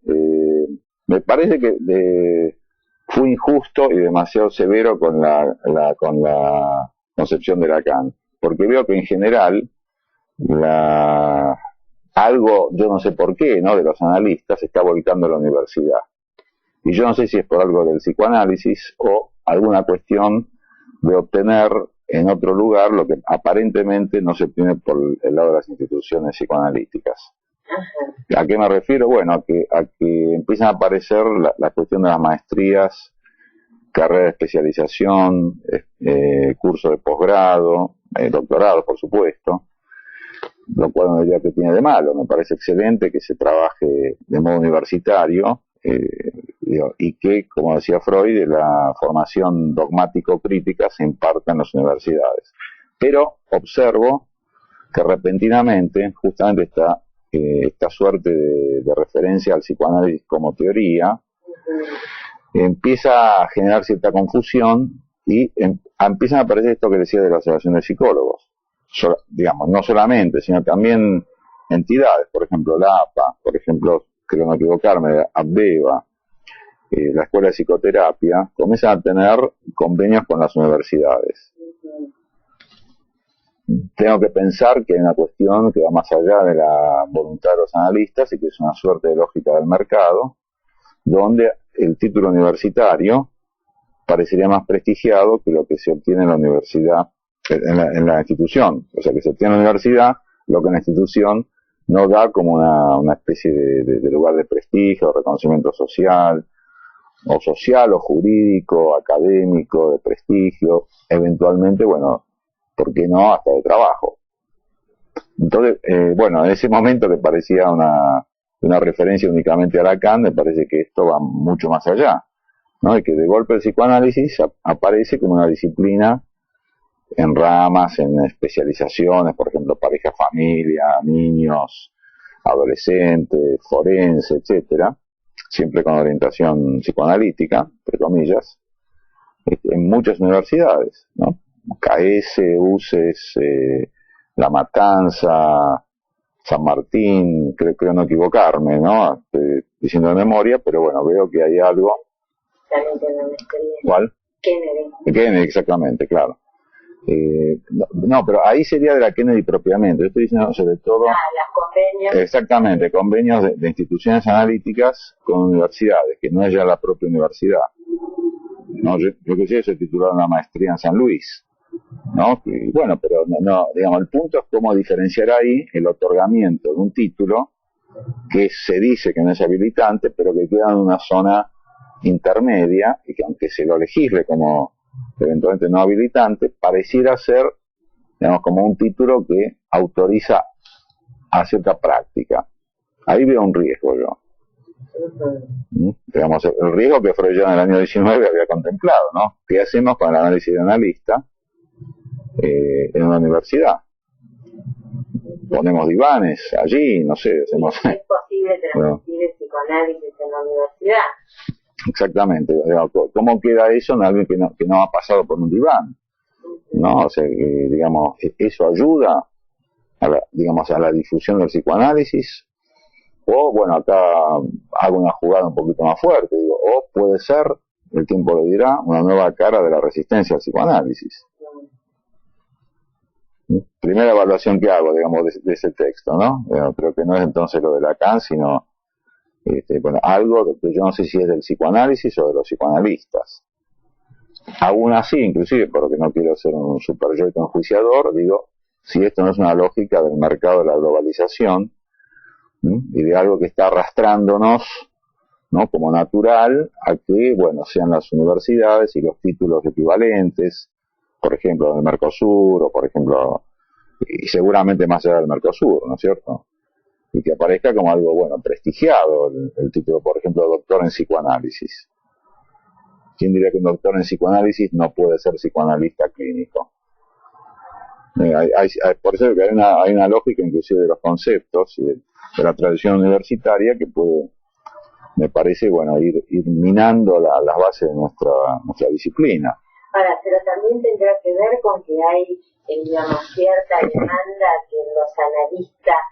Me parece que fui injusto y demasiado severo con la concepción de Lacan, porque veo que en general algo, yo no sé por qué, ¿no?, de los analistas se está volcando a la universidad. Y yo no sé si es por algo del psicoanálisis o alguna cuestión de obtener en otro lugar lo que aparentemente no se obtiene por el lado de las instituciones psicoanalíticas. ¿A qué me refiero? Bueno, a que empiezan a aparecer la cuestión de las maestrías, carrera de especialización, curso de posgrado, doctorado, por supuesto, lo cual no diría que tiene de malo. Me parece excelente que se trabaje de modo universitario y que, como decía Freud, la formación dogmático-crítica se imparta en las universidades. Pero observo que repentinamente, justamente esta suerte de referencia al psicoanálisis como teoría empieza a generar cierta confusión y empiezan a aparecer esto que decía de la asociación de psicólogos, digamos, no solamente, sino también entidades, por ejemplo la APA, por ejemplo, creo no equivocarme, Abdeva, la Escuela de Psicoterapia, comienzan a tener convenios con las universidades. Tengo que pensar que hay una cuestión que va más allá de la voluntad de los analistas y que es una suerte de lógica del mercado, donde el título universitario parecería más prestigiado que lo que se obtiene en la universidad, en la institución. O sea, que se obtiene en la universidad lo que en la institución no da como una especie de lugar de prestigio, reconocimiento social o jurídico, académico, de prestigio, eventualmente, bueno, ¿por qué no?, hasta de trabajo. Entonces, bueno, en ese momento que parecía una referencia únicamente a Lacan, me parece que esto va mucho más allá, ¿no? Y que de golpe el psicoanálisis aparece como una disciplina en ramas, en especializaciones, por ejemplo, pareja, familia, niños, adolescentes, forense, etcétera, siempre con orientación psicoanalítica, entre comillas, en muchas universidades, ¿no? KS, UCES, La Matanza, San Martín, creo no equivocarme, ¿no? Estoy diciendo de memoria, pero bueno, veo que hay algo. También tiene una experiencia. ¿Cuál? Kennedy, exactamente, claro. No, pero ahí sería de la Kennedy propiamente. Yo estoy diciendo sobre todo... las convenios. Exactamente, convenios de instituciones analíticas con universidades, que no es ya la propia universidad. No, yo que sé, soy titulado en una maestría en San Luis, ¿no? Y bueno, pero no, digamos, el punto es cómo diferenciar ahí el otorgamiento de un título que se dice que no es habilitante, pero que queda en una zona intermedia y que aunque se lo legisle como eventualmente no habilitante, pareciera ser, digamos, como un título que autoriza a cierta práctica. Ahí veo un riesgo yo. Digamos, el riesgo que Freud ya en el año 19 había contemplado, ¿no? ¿Qué hacemos con el análisis de analista en una universidad? Ponemos divanes allí, no sé, hacemos... ¿Es posible transmitir el psicoanálisis en la universidad? Exactamente. ¿Cómo queda eso en alguien que no ha pasado por un diván? ¿No? O sea, digamos, eso ayuda a la difusión del psicoanálisis. O, bueno, acá hago una jugada un poquito más fuerte, digo, o puede ser, el tiempo lo dirá, una nueva cara de la resistencia al psicoanálisis. Primera evaluación que hago, digamos, de ese texto, ¿no? Creo que no es entonces lo de Lacan, sino bueno, algo que yo no sé si es del psicoanálisis o de los psicoanalistas. Aún así, inclusive, porque no quiero ser un super yo enjuiciador, digo, si esto no es una lógica del mercado de la globalización, y de algo que está arrastrándonos, ¿no? Como natural a que, bueno, sean las universidades y los títulos equivalentes, por ejemplo, del Mercosur, o por ejemplo, y seguramente más allá del Mercosur, ¿no es cierto? Y que aparezca como algo, bueno, prestigiado, el título, por ejemplo, de doctor en psicoanálisis. ¿Quién diría que un doctor en psicoanálisis no puede ser psicoanalista clínico? Por eso que hay una lógica inclusive de los conceptos y de la tradición universitaria que puede, me parece, bueno, ir minando las bases de nuestra disciplina. Ahora, pero también tendrá que ver con que hay, digamos, cierta demanda que los analistas,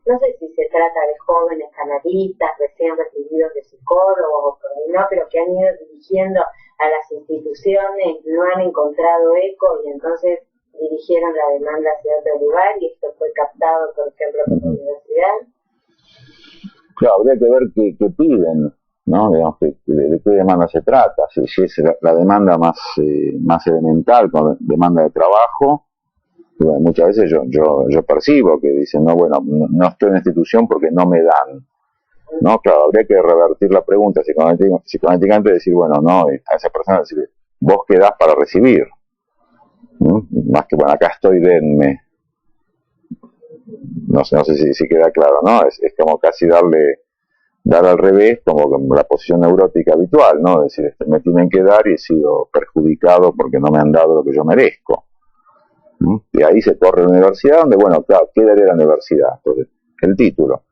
no sé si se trata de jóvenes analistas recién recibidos de psicólogos, no, pero que han ido dirigiendo a las instituciones, no han encontrado eco y entonces dirigieron la demanda hacia otro lugar y esto fue captado, por ejemplo, por la universidad. Claro, habría que ver qué piden, ¿no? Digamos, de qué demanda se trata, si es la demanda más elemental, con demanda de trabajo. Bueno, muchas veces yo percibo que dicen, no, bueno, no estoy en la institución porque no me dan. No, claro, habría que revertir la pregunta psicoanalíticamente y decir, bueno, no, a esa persona decir, vos quedás para recibir. Más que, bueno, acá estoy, denme. No sé si queda claro, ¿no? Es como casi dar al revés, como la posición neurótica habitual, ¿no? Es decir, me tienen que dar y he sido perjudicado porque no me han dado lo que yo merezco. Y ahí se corre a la universidad, donde, bueno, claro, ¿qué daría la universidad? Entonces, el título.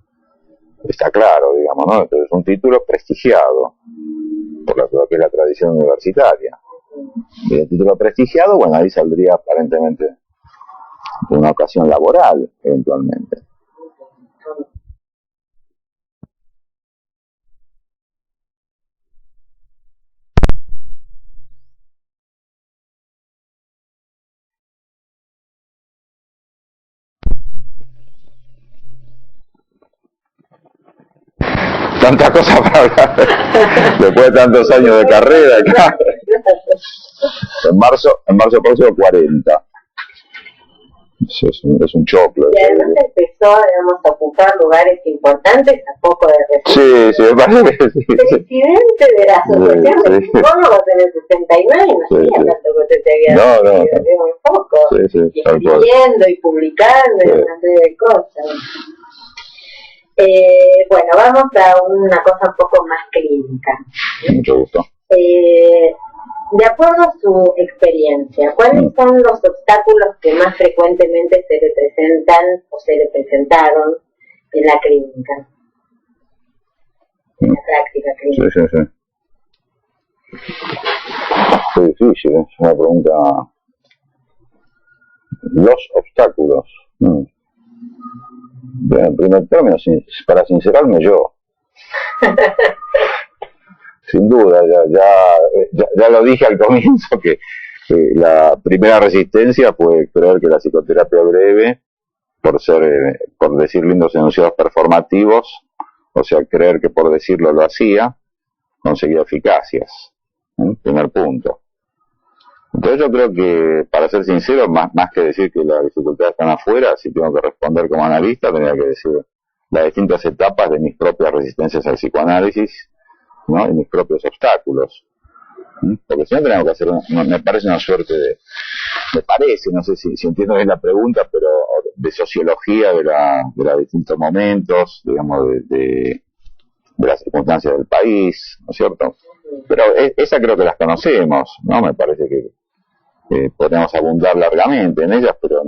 Está claro, digamos, ¿no? Entonces, un título prestigiado por lo que es la tradición universitaria. Y el título prestigiado, bueno, ahí saldría aparentemente una ocasión laboral, eventualmente. Tantas cosas para hablar después de tantos años de carrera. Claro. En marzo próximo 40. Es un choclo. Y además empezó, digamos, a ocupar lugares importantes a poco de recibir. Sí, me parece que sí. Presidente de la Asociación de Psicólogos en el 69, no hacía tanto que usted te había recibido, muy poco. Y escribiendo y publicando y una serie de cosas. Bueno, vamos a una cosa un poco más clínica. Mucho gusto. De acuerdo a su experiencia, ¿cuáles son los obstáculos que más frecuentemente se le presentan o se le presentaron en la clínica? En la práctica clínica. Sí. Es difícil, es una pregunta Los obstáculos. En primer término, para sincerarme yo. Sin duda, ya lo dije al comienzo, que la primera resistencia fue creer que la psicoterapia breve, por decir lindos enunciados performativos, o sea, creer que por decirlo lo hacía, conseguía eficacias. Primer punto. Entonces yo creo que, para ser sincero, más que decir que las dificultades están afuera, si tengo que responder como analista, tendría que decir las distintas etapas de mis propias resistencias al psicoanálisis, ¿no? Y mis propios obstáculos. Porque si no tenemos que hacer, me parece una suerte me parece, no sé si entiendo bien la pregunta, pero de sociología de los distintos momentos, digamos, de las circunstancias del país, ¿no es cierto? Pero esa creo que las conocemos, ¿no? Me parece que podemos abundar largamente en ellas, pero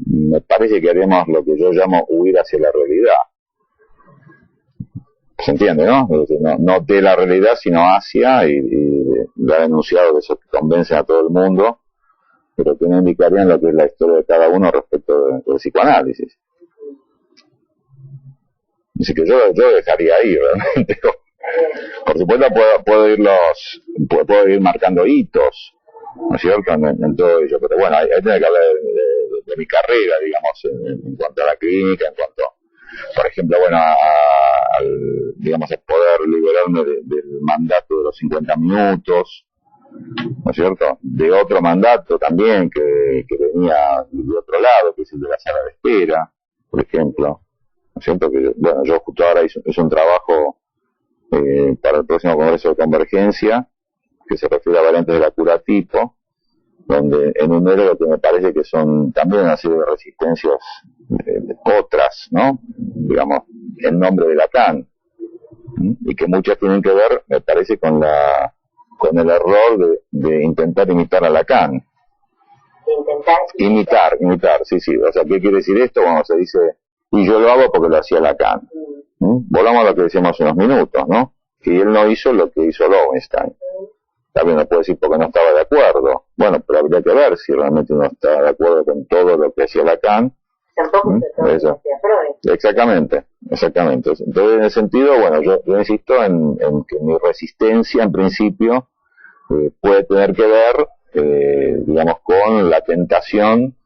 me parece que haremos lo que yo llamo huir hacia la realidad. ¿Se entiende, no? No de la realidad, sino hacia, y lo ha denunciado, que eso convence a todo el mundo, pero que no indicarían lo que es la historia de cada uno respecto del psicoanálisis. Así que yo dejaría ahí, realmente. Por supuesto puedo ir marcando hitos, ¿no es cierto?, en todo ello, pero bueno, ahí tiene que hablar de mi carrera, digamos, en cuanto a la clínica, en cuanto, por ejemplo, bueno, digamos, a poder liberarme del mandato de los 50 minutos, ¿no es cierto?, de otro mandato también que venía de otro lado, que es el de la sala de espera, por ejemplo, ¿no es cierto?, que bueno, yo justo ahora hice un trabajo para el próximo Congreso de Convergencia, que se refiere a variantes de la cura tipo, donde enumero lo que me parece que son también una serie de resistencias otras, ¿no?, digamos, en nombre de Lacan, y que muchas tienen que ver, me parece, con el error de intentar imitar a Lacan. Imitar, sí, o sea, ¿qué quiere decir esto? Bueno, se dice, y yo lo hago porque lo hacía Lacan. Volvamos a lo que decíamos hace unos minutos, ¿no?, que él no hizo lo que hizo Lowenstein. También no puede decir porque no estaba de acuerdo. Bueno, pero habría que ver si realmente uno está de acuerdo con todo lo que hacía Lacan. Tampoco se toma Exactamente. Entonces, en ese sentido, bueno, yo insisto en que mi resistencia, en principio, puede tener que ver, digamos, con la tentación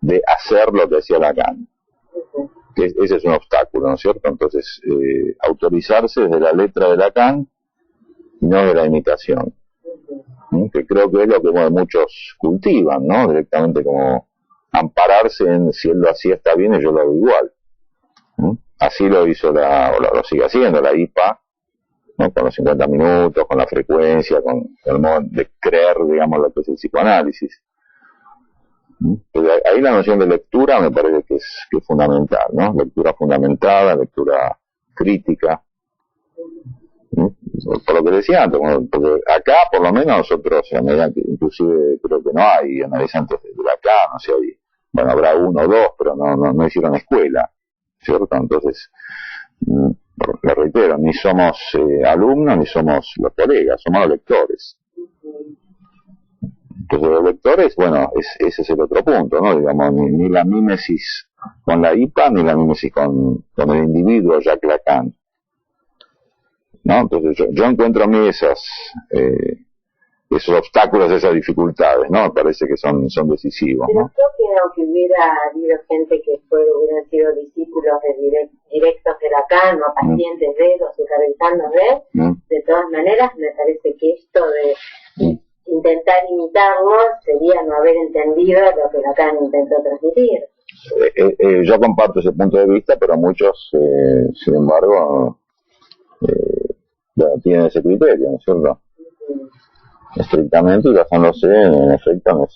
de hacer lo que hacía Lacan. Que ese es un obstáculo, ¿no es cierto? Entonces, autorizarse desde la letra de Lacan y no de la imitación. Que creo que es lo que muchos cultivan, ¿no? Directamente, como ampararse en si él lo hacía está bien y yo lo hago igual. Así lo hizo lo sigue haciendo la IPA, ¿no?, con los 50 minutos, con la frecuencia, con el modo de creer, digamos, lo que es el psicoanálisis. Pero ahí la noción de lectura me parece que es fundamental, ¿no? Lectura fundamentada, lectura crítica. Por lo que decía antes, porque acá por lo menos nosotros, inclusive creo que no hay analizantes de Lacan, o sea, bueno, habrá uno o dos, pero no hicieron escuela, ¿cierto? Entonces, le reitero, ni somos alumnos ni somos los colegas, somos los lectores. Entonces los lectores, bueno, ese es el otro punto, ¿no? Digamos, ni la mímesis con la IPA, ni la mímesis con el individuo Jacques Lacan, ¿no? Entonces yo encuentro a mí esos obstáculos, esas dificultades, ¿no? Me parece que son decisivos, pero ¿no? creo que aunque hubiera habido gente que hubieran sido discípulos directos de Lacan, o pacientes de él, o supervisanos de él, de todas maneras me parece que esto de intentar imitarlo sería no haber entendido lo que Lacan intentó transmitir. Yo comparto ese punto de vista, pero muchos, sin embargo, tienen ese criterio, ¿no es cierto? Estrictamente, y basándose en efecto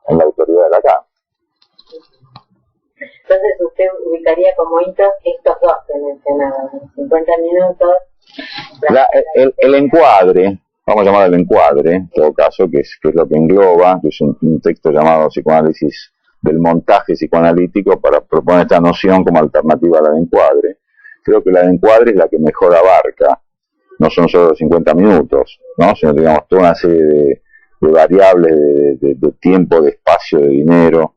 en la autoridad de Lacan. Entonces usted ubicaría como hitos estos dos que mencionaba, 50 minutos. El encuadre, vamos a llamar el encuadre, en todo caso, que es lo que engloba, que es un texto llamado Psicoanálisis del montaje psicoanalítico, para proponer esta noción como alternativa a la de encuadre. Creo que la de encuadre es la que mejor abarca, no son solo 50 minutos, ¿no?, sino, digamos, toda una serie variables de tiempo, de espacio, de dinero,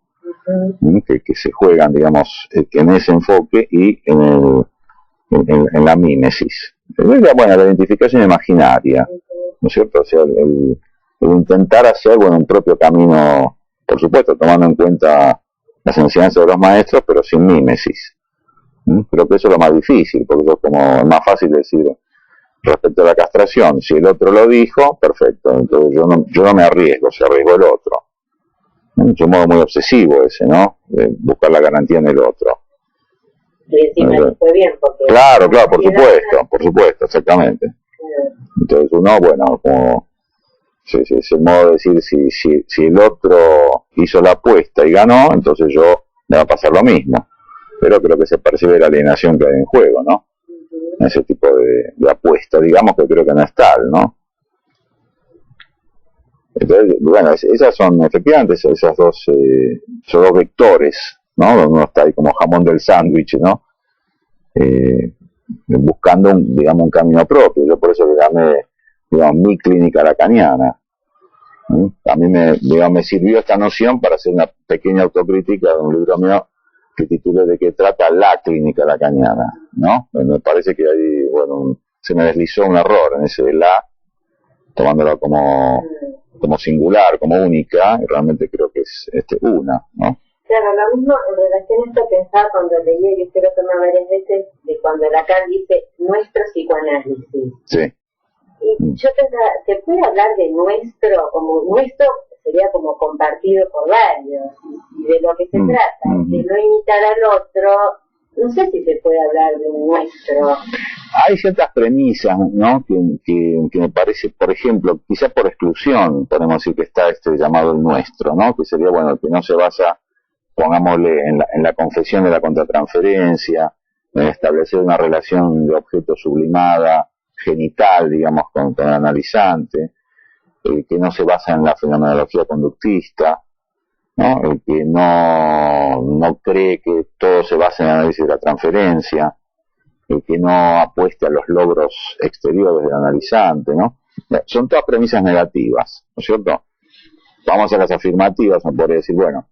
que se juegan, digamos, en ese enfoque y en la mímesis. Bueno, la identificación imaginaria, ¿no es cierto? O sea, el intentar hacer, bueno, un propio camino, por supuesto, tomando en cuenta las enseñanzas de los maestros, pero sin mímesis. Creo que eso es lo más difícil, porque eso es como es más fácil decir respecto a la castración. Si el otro lo dijo, perfecto, entonces yo no me arriesgo, se arriesgó el otro. Es un modo muy obsesivo ese, ¿no? De buscar la garantía en el otro. Y encima que fue bien, porque... Claro, por supuesto, exactamente. Entonces uno, bueno, como... es el modo de decir, si el otro hizo la apuesta y ganó, entonces yo me va a pasar lo mismo. Pero creo que se percibe la alienación que hay en juego, ¿no? Ese tipo de apuesta, digamos que creo que no es tal, ¿no? Entonces, bueno, esas son, efectivamente, esos dos vectores, ¿no? Donde uno está ahí como jamón del sándwich, ¿no? Buscando, digamos, un camino propio. Yo por eso le llamé, digamos, mi clínica lacaniana. A mí me sirvió esta noción para hacer una pequeña autocrítica de un libro mío que titulé de qué trata la clínica lacaniana, ¿no? Me parece que ahí, bueno, se me deslizó un error en ese de la, tomándolo como singular, como única, y realmente creo que es una, ¿no? Claro, lo mismo en relación a esto pensaba cuando leí, y esto lo tomé varias veces, de cuando Lacan dice nuestro psicoanálisis. Sí. Y yo pensaba, ¿se puede hablar de nuestro, como nuestro sería como compartido por varios, y de lo que se trata, de no imitar al otro? No sé si se puede hablar de nuestro. Hay ciertas premisas, ¿no? Que me parece, por ejemplo, quizás por exclusión, podemos decir que está llamado el nuestro, ¿no? Que sería, bueno, que no se basa, pongámosle, en la confesión de la contratransferencia, en establecer una relación de objeto sublimada, genital, digamos, con el analizante, que no se basa en la fenomenología conductista, ¿no? El que no cree que todo se basa en el análisis de la transferencia, el que no apueste a los logros exteriores del analizante, ¿no? Son todas premisas negativas, ¿no es cierto? Vamos a las afirmativas, me podría decir, bueno,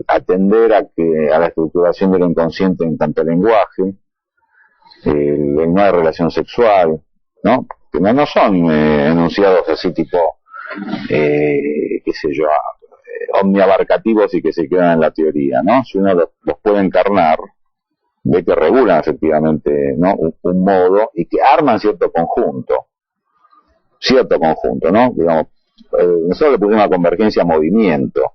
atender a la estructuración de lo inconsciente en tanto lenguaje, el no hay relación sexual, ¿no? Que no son enunciados así tipo, qué sé yo, omniabarcativos y que se quedan en la teoría, ¿no? Si uno los puede encarnar, ve que regulan efectivamente, ¿no? un modo y que arman cierto conjunto, ¿no? Digamos, nosotros le pusimos una convergencia movimiento.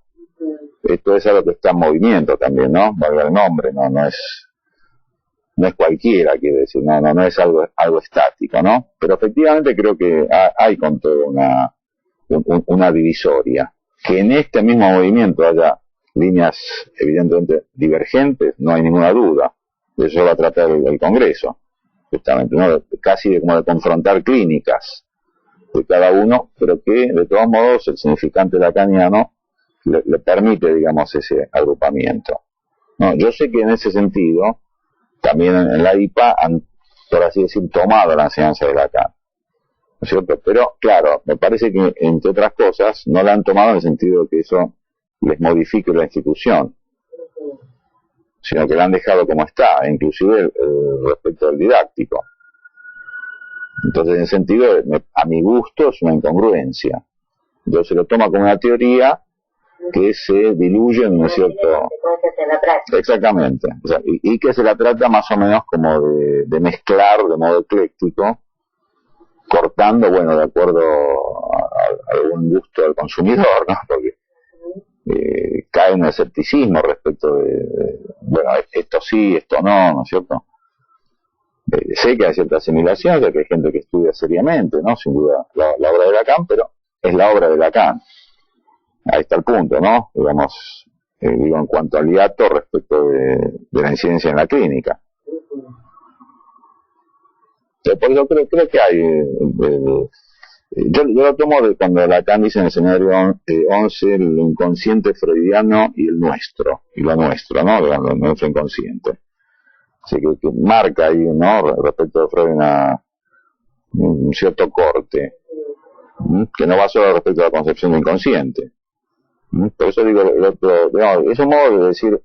Esto es algo que está en movimiento también, ¿no? Valga el nombre, no es cualquiera, quiere decir, no es algo estático, ¿no? Pero efectivamente creo que hay con todo una divisoria. Que en este mismo movimiento haya líneas evidentemente divergentes, no hay ninguna duda. De eso va a tratar el Congreso, justamente, ¿no? Casi como de confrontar clínicas de cada uno, pero que de todos modos el significante lacaniano le permite, digamos, ese agrupamiento. No, yo sé que en ese sentido, también en la IPA han, por así decir, tomado la enseñanza de Lacan, ¿no es cierto? Pero, claro, me parece que, entre otras cosas, no la han tomado en el sentido de que eso les modifique la institución, sino que la han dejado como está, inclusive respecto al didáctico. Entonces, en ese sentido, a mi gusto, es una incongruencia. Entonces se lo toma como una teoría que se diluye en un cierto... Exactamente. O sea, y que se la trata más o menos como de mezclar de modo ecléctico, cortando, bueno, de acuerdo a algún gusto del consumidor, ¿no? Porque cae en un escepticismo respecto bueno, esto sí, esto no es cierto? Sé que hay cierta asimilación, sé que hay gente que estudia seriamente, ¿no? Sin duda, la obra de Lacan, pero es la obra de Lacan. Ahí está el punto, ¿no? Digamos, digo, en cuanto al hiato respecto de la incidencia en la clínica. Por eso creo que hay... yo lo tomo de cuando Lacan dice en el escenario 11 el inconsciente freudiano y el nuestro, y lo nuestro, ¿no? Lo nuestro inconsciente. Así que marca ahí, ¿no? Respecto de Freud un cierto corte. que no va solo respecto a la concepción de inconsciente. Por eso digo, digamos, es un modo de decir,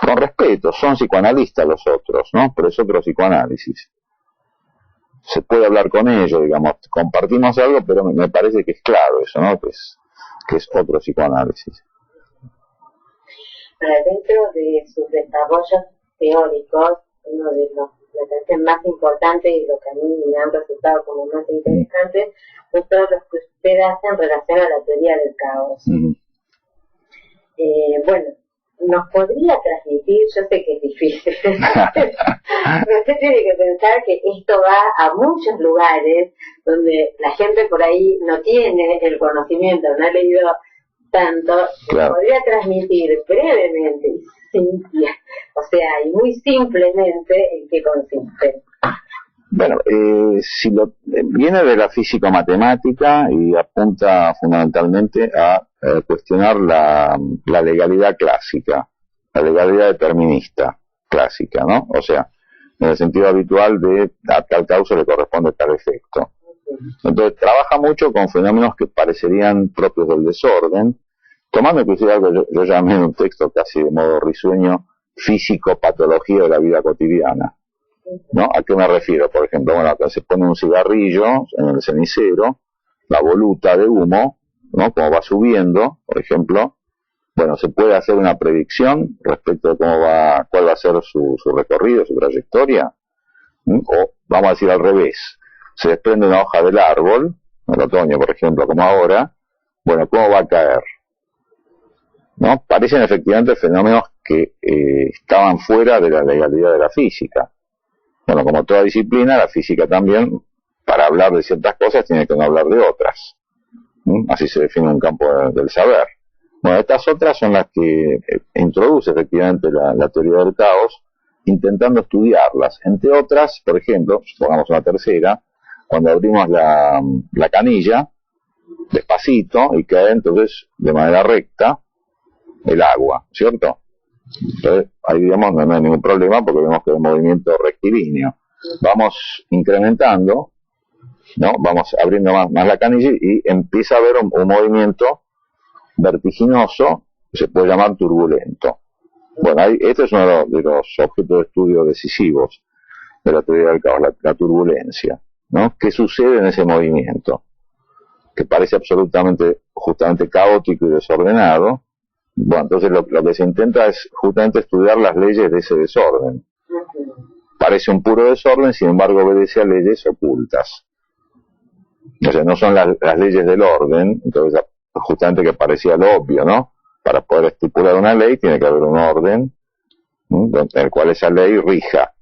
con respeto, son psicoanalistas los otros, ¿no? Pero es otro psicoanálisis. Se puede hablar con ellos, digamos, compartimos algo, pero me parece que es claro eso, ¿no? Que es otro psicoanálisis. Dentro de sus desarrollos teóricos, uno de los más importantes y los que a mí me han resultado como más interesantes, son todos los que usted hace en relación a la teoría del caos. Bueno, nos podría transmitir, yo sé que es difícil, pero usted tiene que pensar que esto va a muchos lugares donde la gente por ahí no tiene el conocimiento, no ha leído tanto, claro. Podría transmitir brevemente, o sea, y muy simplemente en qué consiste. Bueno, si viene de la físico-matemática y apunta fundamentalmente a cuestionar la legalidad clásica, la legalidad determinista clásica, ¿no? O sea, en el sentido habitual de a tal causa le corresponde tal efecto. Entonces trabaja mucho con fenómenos que parecerían propios del desorden, tomando inclusive algo que yo llamé en un texto casi de modo risueño, físico-patología de la vida cotidiana. ¿No? ¿A qué me refiero? Por ejemplo, bueno, acá se pone un cigarrillo en el cenicero, la voluta de humo, ¿no? Como va subiendo, por ejemplo, bueno, se puede hacer una predicción respecto de cuál va a ser su recorrido, su trayectoria, o vamos a decir al revés, se desprende una hoja del árbol, en el otoño, por ejemplo, como ahora, bueno, ¿cómo va a caer? ¿No? Parecen efectivamente fenómenos que estaban fuera de la legalidad de la física. Bueno, como toda disciplina, la física también, para hablar de ciertas cosas, tiene que no hablar de otras. Así se define un campo del saber. Bueno, estas otras son las que introduce efectivamente la teoría del caos, intentando estudiarlas. Entre otras, por ejemplo, pongamos una tercera, cuando abrimos la canilla, despacito, y cae entonces de manera recta el agua, ¿cierto? Entonces, ahí digamos no hay ningún problema porque vemos que hay un movimiento rectilíneo. Vamos incrementando, ¿no? Vamos abriendo más la canilla y empieza a haber un movimiento vertiginoso que se puede llamar turbulento. Bueno, este es uno de los objetos de estudio decisivos de la teoría del caos, la turbulencia, ¿no? ¿Qué sucede en ese movimiento? Que parece absolutamente, justamente caótico y desordenado. Bueno, entonces lo que se intenta es justamente estudiar las leyes de ese desorden. Parece un puro desorden, sin embargo obedece a leyes ocultas. O sea, no son las leyes del orden, entonces justamente que parecía lo obvio, ¿no? Para poder estipular una ley tiene que haber un orden, en el cual esa ley rija.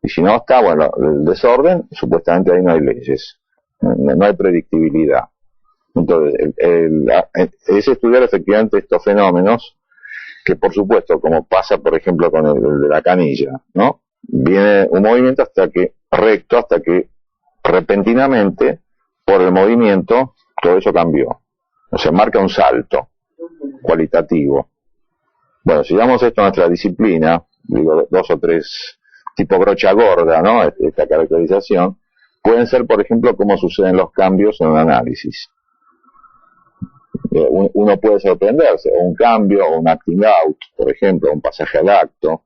Y si no está, bueno, el desorden, supuestamente ahí no hay leyes, no hay predictibilidad. Entonces, es estudiar efectivamente estos fenómenos que, por supuesto, como pasa, por ejemplo, con el de la canilla, ¿no? Viene un movimiento hasta que repentinamente, por el movimiento, todo eso cambió. O sea, marca un salto cualitativo. Bueno, si damos esto a nuestra disciplina, digo, 2 o 3 tipo brocha gorda, ¿no? Esta caracterización, pueden ser, por ejemplo, cómo suceden los cambios en un análisis. Uno puede sorprenderse, o un cambio, o un acting out, por ejemplo, un pasaje al acto,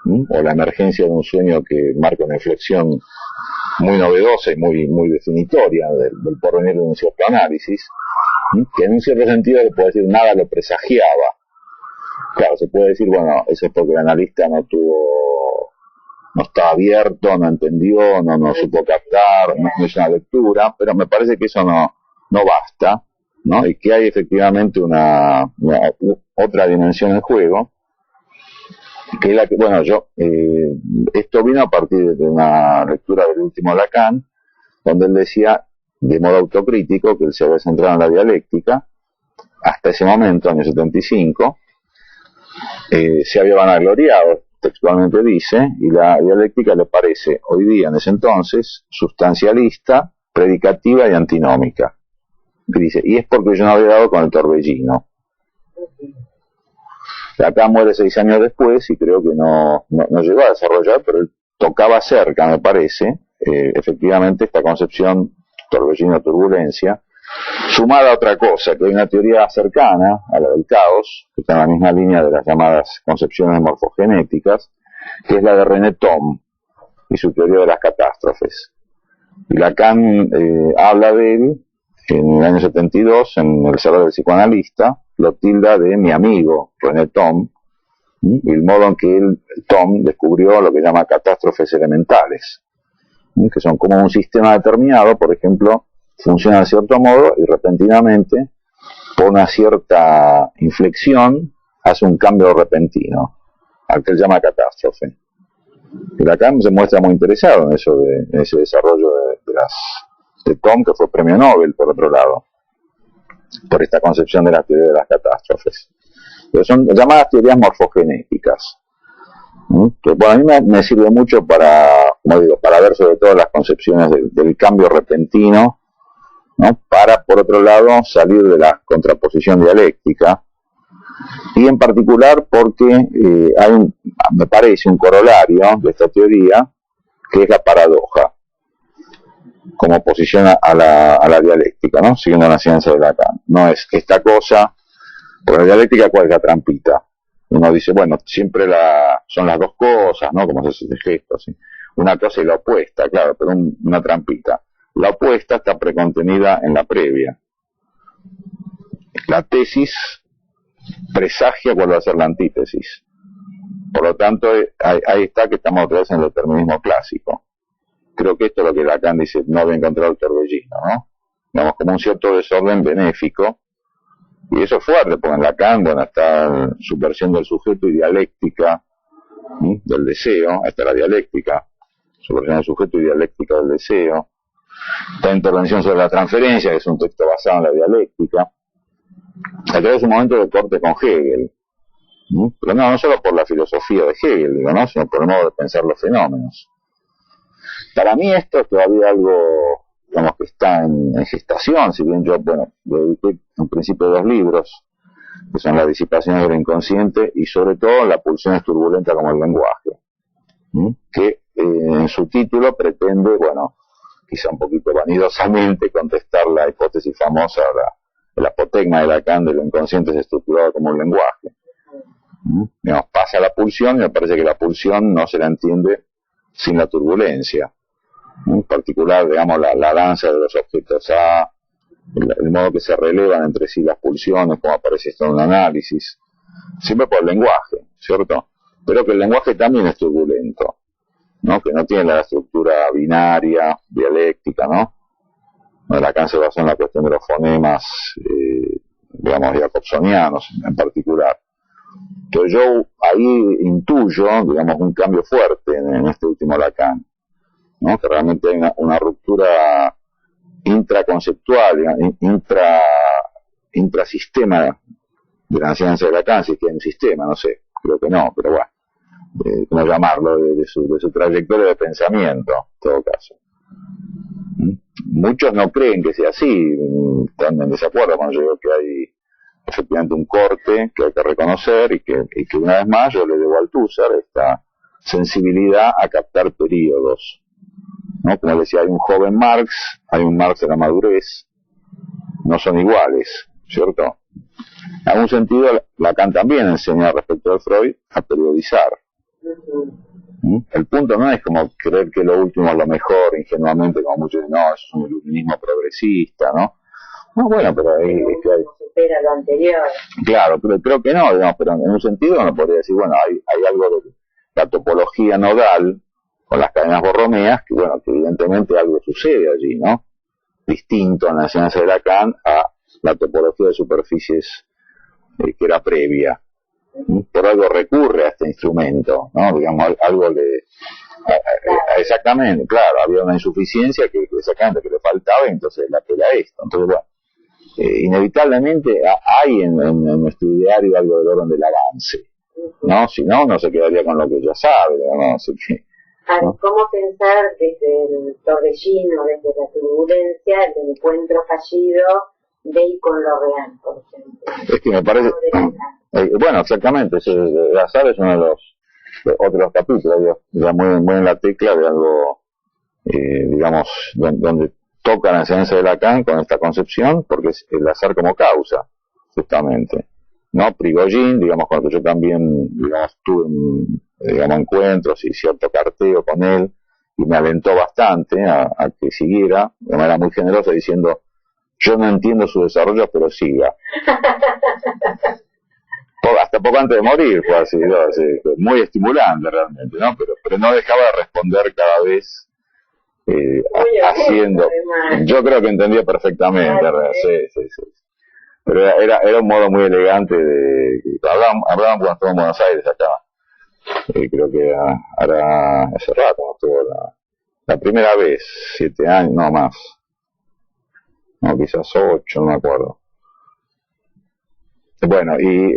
o la emergencia de un sueño que marca una inflexión muy novedosa y muy definitoria del porvenir de un cierto análisis, que en un cierto sentido le puede decir nada lo presagiaba. Claro, se puede decir, bueno, eso es porque el analista no estaba abierto, no entendió, no supo captar, no hizo una lectura, pero me parece que eso no basta, ¿no? Y que hay efectivamente otra dimensión en juego, que es la que, bueno, esto vino a partir de una lectura del último Lacan, donde él decía, de modo autocrítico, que él se había centrado en la dialéctica, hasta ese momento, año 75, se había vanagloriado, textualmente dice, y la dialéctica le parece, hoy día, en ese entonces, sustancialista, predicativa y antinómica. Dice, y es porque yo no había dado con el torbellino. Acá muere 6 años después y creo que no llegó a desarrollar, pero él tocaba cerca, me parece, efectivamente, esta concepción torbellino, turbulencia, sumada a otra cosa, que hay una teoría cercana a la del caos, que está en la misma línea de las llamadas concepciones morfogenéticas, que es la de René Thom y su teoría de las catástrofes. Y Lacan habla de él en el año 72, en el Salón del Psicoanalista, lo tilda de mi amigo René Thom, y el modo en que Thom descubrió lo que llama catástrofes elementales, que son como un sistema determinado, por ejemplo, funciona de cierto modo y repentinamente, por una cierta inflexión, hace un cambio repentino, al que él llama catástrofe. Y Lacan se muestra muy interesado en eso, en ese desarrollo de Thom, que fue premio Nobel, por otro lado, por esta concepción de la teoría de las catástrofes. Pero son llamadas teorías morfogenéticas, que bueno, a mí me sirve mucho para, como digo, para ver sobre todo las concepciones del cambio repentino, ¿no? Para, por otro lado, salir de la contraposición dialéctica, y en particular porque hay me parece un corolario de esta teoría, que es la paradoja, como oposición a la dialéctica, ¿no? Siguiendo la ciencia de Lacan. No es esta cosa, por la dialéctica, ¿cuál es la trampita? Uno dice, bueno, siempre son las dos cosas, ¿no? Como se hace ese gesto, ¿sí? Una cosa y la opuesta, claro, pero una trampita. La opuesta está precontenida en la previa. La tesis presagia cuál va a ser la antítesis. Por lo tanto, ahí está que estamos otra vez en el determinismo clásico. Creo que esto es lo que Lacan dice, no había encontrado el torbellino, ¿no? Digamos, como un cierto desorden benéfico. Y eso es fuerte, porque en Lacan, bueno, está su versión del sujeto y dialéctica, del deseo, está la dialéctica, su versión del sujeto y dialéctica del deseo. Esta intervención sobre la transferencia, que es un texto basado en la dialéctica. Acá es un momento de corte con Hegel, pero no solo por la filosofía de Hegel, digo, ¿no? Sino por el modo de pensar los fenómenos. Para mí esto es todavía algo, digamos, que está en gestación, si bien yo, bueno, dediqué en principio 2 libros, que son Las disipaciones del inconsciente y sobre todo La pulsiones turbulentas como el lenguaje, que en su título pretende, bueno, quizá un poquito vanidosamente contestar la hipótesis famosa de la apotegma de Lacan, de lo inconsciente es estructurado como un lenguaje. Digamos, pasa la pulsión y me parece que la pulsión no se la entiende sin la turbulencia. En particular, digamos, la danza de los objetos A, el modo que se relevan entre sí las pulsiones, como aparece esto en un análisis, siempre por el lenguaje, ¿cierto? Pero que el lenguaje también es turbulento, ¿no? Que no tiene la estructura binaria, dialéctica, ¿no? Lacan se basó en la cuestión de los fonemas, digamos, jacobsonianos en particular. Entonces yo ahí intuyo, digamos, un cambio fuerte en este último Lacan, ¿no? Que realmente hay una ruptura intraconceptual, intrasistema de la ciencia de Lacan, si tiene un sistema, no sé, creo que no, pero bueno, ¿cómo llamarlo? De su trayectoria de pensamiento, en todo caso. Muchos no creen que sea así, están en desacuerdo cuando yo digo que hay efectivamente un corte que hay que reconocer y que una vez más yo le debo al Althusser esta sensibilidad a captar periodos, ¿no? Como decía, hay un joven Marx, hay un Marx de la madurez, no son iguales, ¿cierto? En algún sentido, Lacan también enseña respecto de Freud a periodizar. El punto no es como creer que lo último es lo mejor, ingenuamente, como muchos dicen, no, eso es un iluminismo progresista, ¿no? No, bueno, pero es que hay... supera lo anterior. Claro, pero creo que no, digamos, pero en un sentido uno podría decir, bueno, hay algo de la topología nodal con las cadenas borromeas, que bueno, que evidentemente algo sucede allí, ¿no? Distinto en la ciencia de Lacan a la topología de superficies que era previa. Por algo recurre a este instrumento, ¿no? Digamos, algo exactamente, claro, había una insuficiencia que exactamente que le faltaba y entonces la apela a esto. Entonces, bueno, inevitablemente hay en nuestro ideario algo del orden del avance, ¿no? Si no, uno se quedaría con lo que ya sabe, ¿no? Así que, ¿no? ¿Cómo pensar desde el torbellino, desde la turbulencia, el encuentro fallido de y con lo real, por ejemplo? Es que me parece... bueno, exactamente, el azar es uno de los otros capítulos, ya muy en la tecla de algo, digamos, donde toca la enseñanza de Lacan con esta concepción, porque es el azar como causa, justamente. ¿No? Prigogine, digamos, cuando yo también, digamos, tuve, digamos, encuentros y cierto carteo con él, y me alentó bastante a que siguiera, de manera muy generosa, diciendo, yo no entiendo su desarrollo, pero siga. Hasta poco antes de morir fue así, ¿no? Así, muy estimulante realmente, ¿no? Pero no dejaba de responder cada vez haciendo. Yo creo que entendía perfectamente, sí. Pero era un modo muy elegante de... Hablábamos cuando estuvo en Buenos Aires acá. Creo que ahora hace rato, cuando estuvo la primera vez, 7 años, no más. No, quizás 8, no me acuerdo. Bueno, y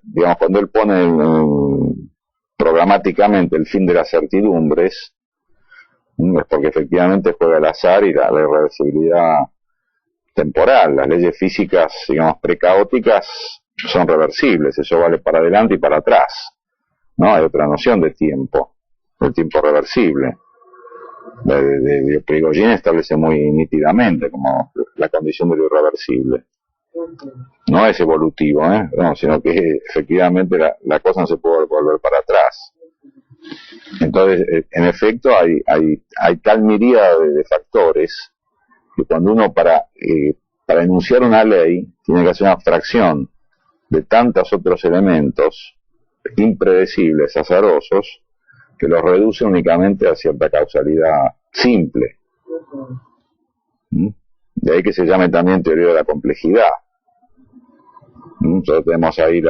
digamos, cuando él pone programáticamente el fin de las certidumbres, es porque efectivamente juega el azar y la irreversibilidad temporal. Las leyes físicas, digamos, precaóticas son reversibles, eso vale para adelante y para atrás, ¿no? Hay otra noción de tiempo, el tiempo reversible. De Prigogine establece muy nítidamente como la condición de lo irreversible. No es evolutivo, no, sino que efectivamente la cosa no se puede volver para atrás. Entonces, en efecto, hay tal miríada de factores que cuando uno para enunciar una ley tiene que hacer una abstracción de tantos otros elementos impredecibles, azarosos, que los reduce únicamente a cierta causalidad simple. De ahí que se llame también teoría de la complejidad. Nosotros tenemos ahí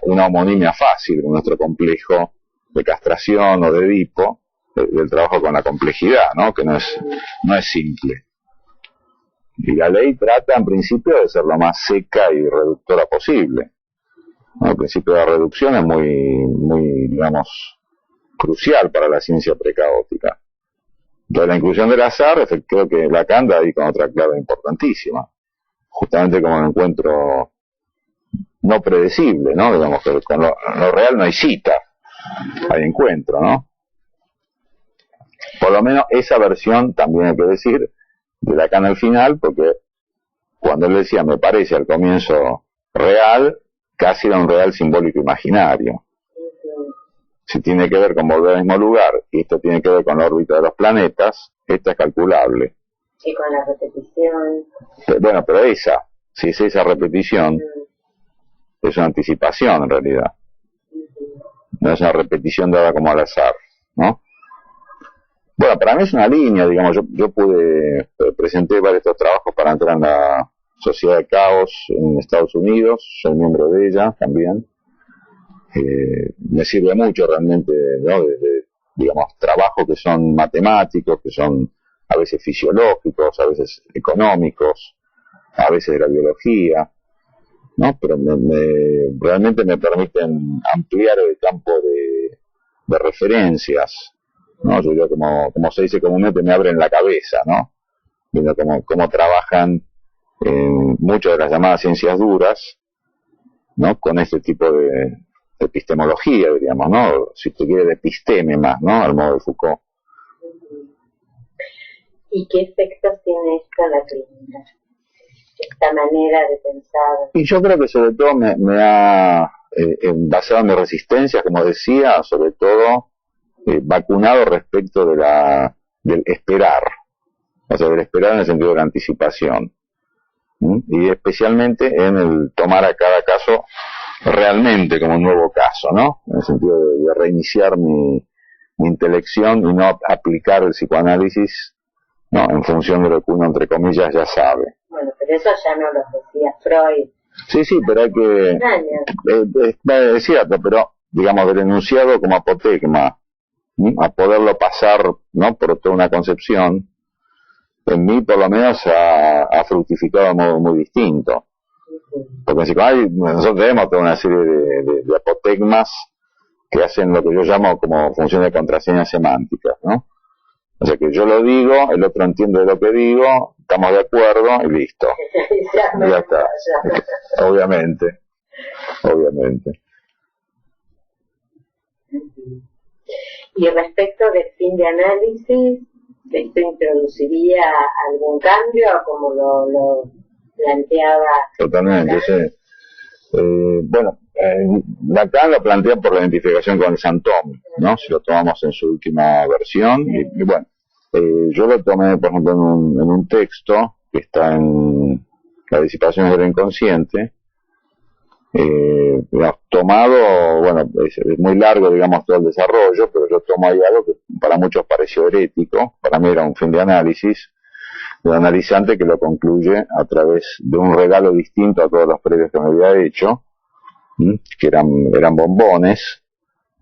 una homonimia fácil con nuestro complejo de castración o de Edipo, del trabajo con la complejidad, ¿no? Que no es simple. Y la ley trata en principio de ser lo más seca y reductora posible, ¿no? El principio de la reducción es muy, digamos, crucial para la ciencia precaótica. Entonces la inclusión del azar, creo que Lacan da ahí con otra clave importantísima, justamente como un encuentro no predecible, ¿no? Digamos que con lo real no hay cita, hay encuentro, ¿no? Por lo menos esa versión también hay que decir de Lacan al final, porque cuando él decía me parece al comienzo real, casi era un real simbólico imaginario. Si tiene que ver con volver al mismo lugar y esto tiene que ver con la órbita de los planetas, esta es calculable. Y con la repetición. Bueno, pero si es esa repetición, es una anticipación en realidad. No es una repetición dada como al azar, ¿no? Bueno, para mí es una línea, digamos, yo presenté varios de estos trabajos para entrar en la Sociedad de Caos en Estados Unidos, soy miembro de ella también. Me sirve mucho realmente, ¿no? Digamos, trabajos que son matemáticos, que son a veces fisiológicos, a veces económicos, a veces de la biología, ¿no? Pero realmente me permiten ampliar el campo de referencias, ¿no? Yo digo, como se dice comúnmente, me abren la cabeza, ¿no? Viendo cómo trabajan muchas de las llamadas ciencias duras, ¿no? Con este tipo de epistemología, diríamos, ¿no? Si te quiere, de episteme más, ¿no? Al modo de Foucault. ¿Y qué efectos tiene esto en la clínica? Esta manera de pensar. Y yo creo que sobre todo me ha, basado en mi resistencia, como decía, sobre todo vacunado respecto del esperar, o sea, del esperar en el sentido de la anticipación, y especialmente en el tomar a cada caso realmente como un nuevo caso, ¿no? En el sentido de reiniciar mi intelección y no aplicar el psicoanálisis, ¿no? En función de lo que uno, entre comillas, ya sabe. Bueno, pero eso ya no lo decía Freud. Sí, pero hay que... es cierto, pero, digamos, del enunciado como apotegma, a poderlo pasar, ¿no? Por toda una concepción, en mí por lo menos ha fructificado de modo muy distinto. Porque en psicoanálisis nosotros tenemos toda una serie de apotegmas que hacen lo que yo llamo como función de contraseñas semánticas, ¿no? O sea que yo lo digo, el otro entiende lo que digo, estamos de acuerdo y listo. Ya está. Obviamente. Y respecto del fin de análisis, ¿esto introduciría algún cambio como lo planteaba? Totalmente, sí. Bueno, Lacan lo plantea por la identificación con el Santón, ¿no? Si lo tomamos en su última versión. Y bueno, yo lo tomé, por ejemplo, en un texto que está en La disipación del inconsciente. Tomado, bueno, es muy largo, digamos, todo el desarrollo, pero yo tomo ahí algo que para muchos pareció herético. Para mí era un fin de análisis, de un analizante que lo concluye a través de un regalo distinto a todos los previos que me había hecho, que eran bombones,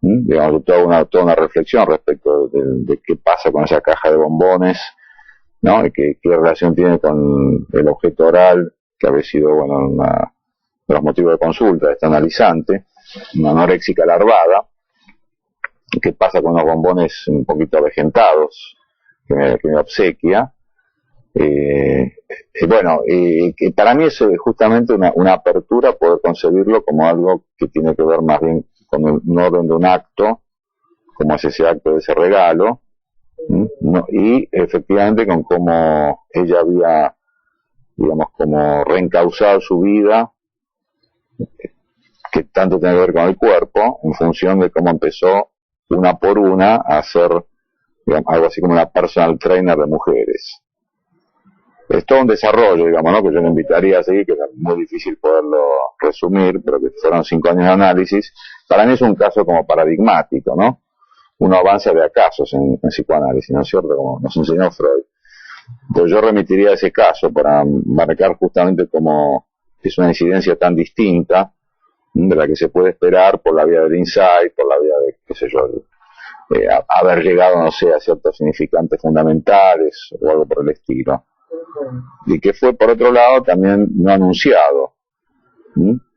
digamos, toda una reflexión respecto de qué pasa con esa caja de bombones, ¿no? Y qué relación tiene con el objeto oral, que había sido, bueno, uno de los motivos de consulta de este analizante, una anoréxica larvada. ¿Qué pasa con los bombones un poquito avejentados que me obsequia? Bueno, que para mí es justamente una apertura poder concebirlo como algo que tiene que ver más bien con un orden de un acto, como es ese acto de ese regalo, ¿no? Y efectivamente con cómo ella había, digamos, como reencauzado su vida, que tanto tiene que ver con el cuerpo, en función de cómo empezó una por una a hacer, digamos, algo así como una personal trainer de mujeres. Es todo un desarrollo, digamos, ¿no? Que yo le invitaría a seguir, que es muy difícil poderlo resumir, pero que fueron 5 años de análisis. Para mí es un caso como paradigmático, ¿no? Uno avanza de a casos en psicoanálisis, ¿no es cierto? Como nos enseñó Freud. Entonces yo remitiría a ese caso para marcar justamente cómo es una incidencia tan distinta de la que se puede esperar por la vía del insight, por la vía de, qué sé yo, haber llegado, no sé, a ciertos significantes fundamentales o algo por el estilo. Y que fue, por otro lado, también no anunciado.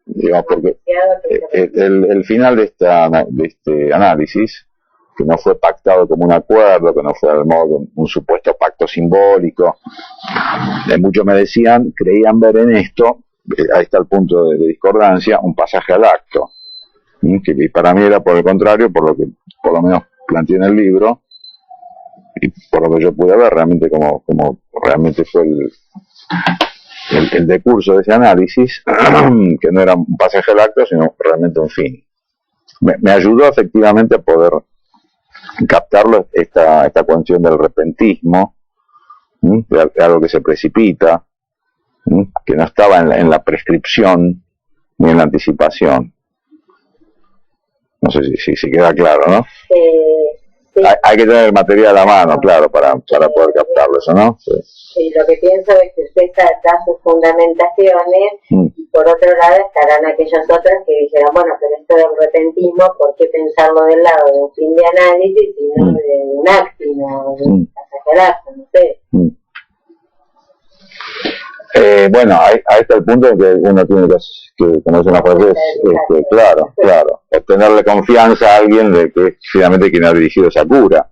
Digamos, porque el final de este análisis, que no fue pactado como un acuerdo, que no fue al modo un supuesto pacto simbólico, muchos me decían, creían ver en esto, ahí está el punto de discordancia, un pasaje al acto, que para mí era por el contrario, por lo que por lo menos planteé en el libro, y por lo que yo pude ver realmente como realmente fue el decurso de ese análisis, que no era un pasaje al acto, sino realmente un fin. Me ayudó efectivamente a poder captarlo esta cuestión del repentismo, de algo que se precipita, que no estaba en la prescripción ni en la anticipación. No sé si queda claro, ¿no? Sí. Hay que tener el material a la mano, claro, para poder captarlo eso, ¿no? Sí, lo que pienso es que usted da sus fundamentaciones y por otro lado estarán aquellos otros que dijeron, bueno, pero esto del repentismo, ¿por qué pensarlo del lado de un fin de análisis y no de un actina o de un pasaje al acto, no sé? Bueno, ahí está el punto en que uno tiene que como dice una frase, claro, obtenerle confianza a alguien de que finalmente quien ha dirigido esa cura,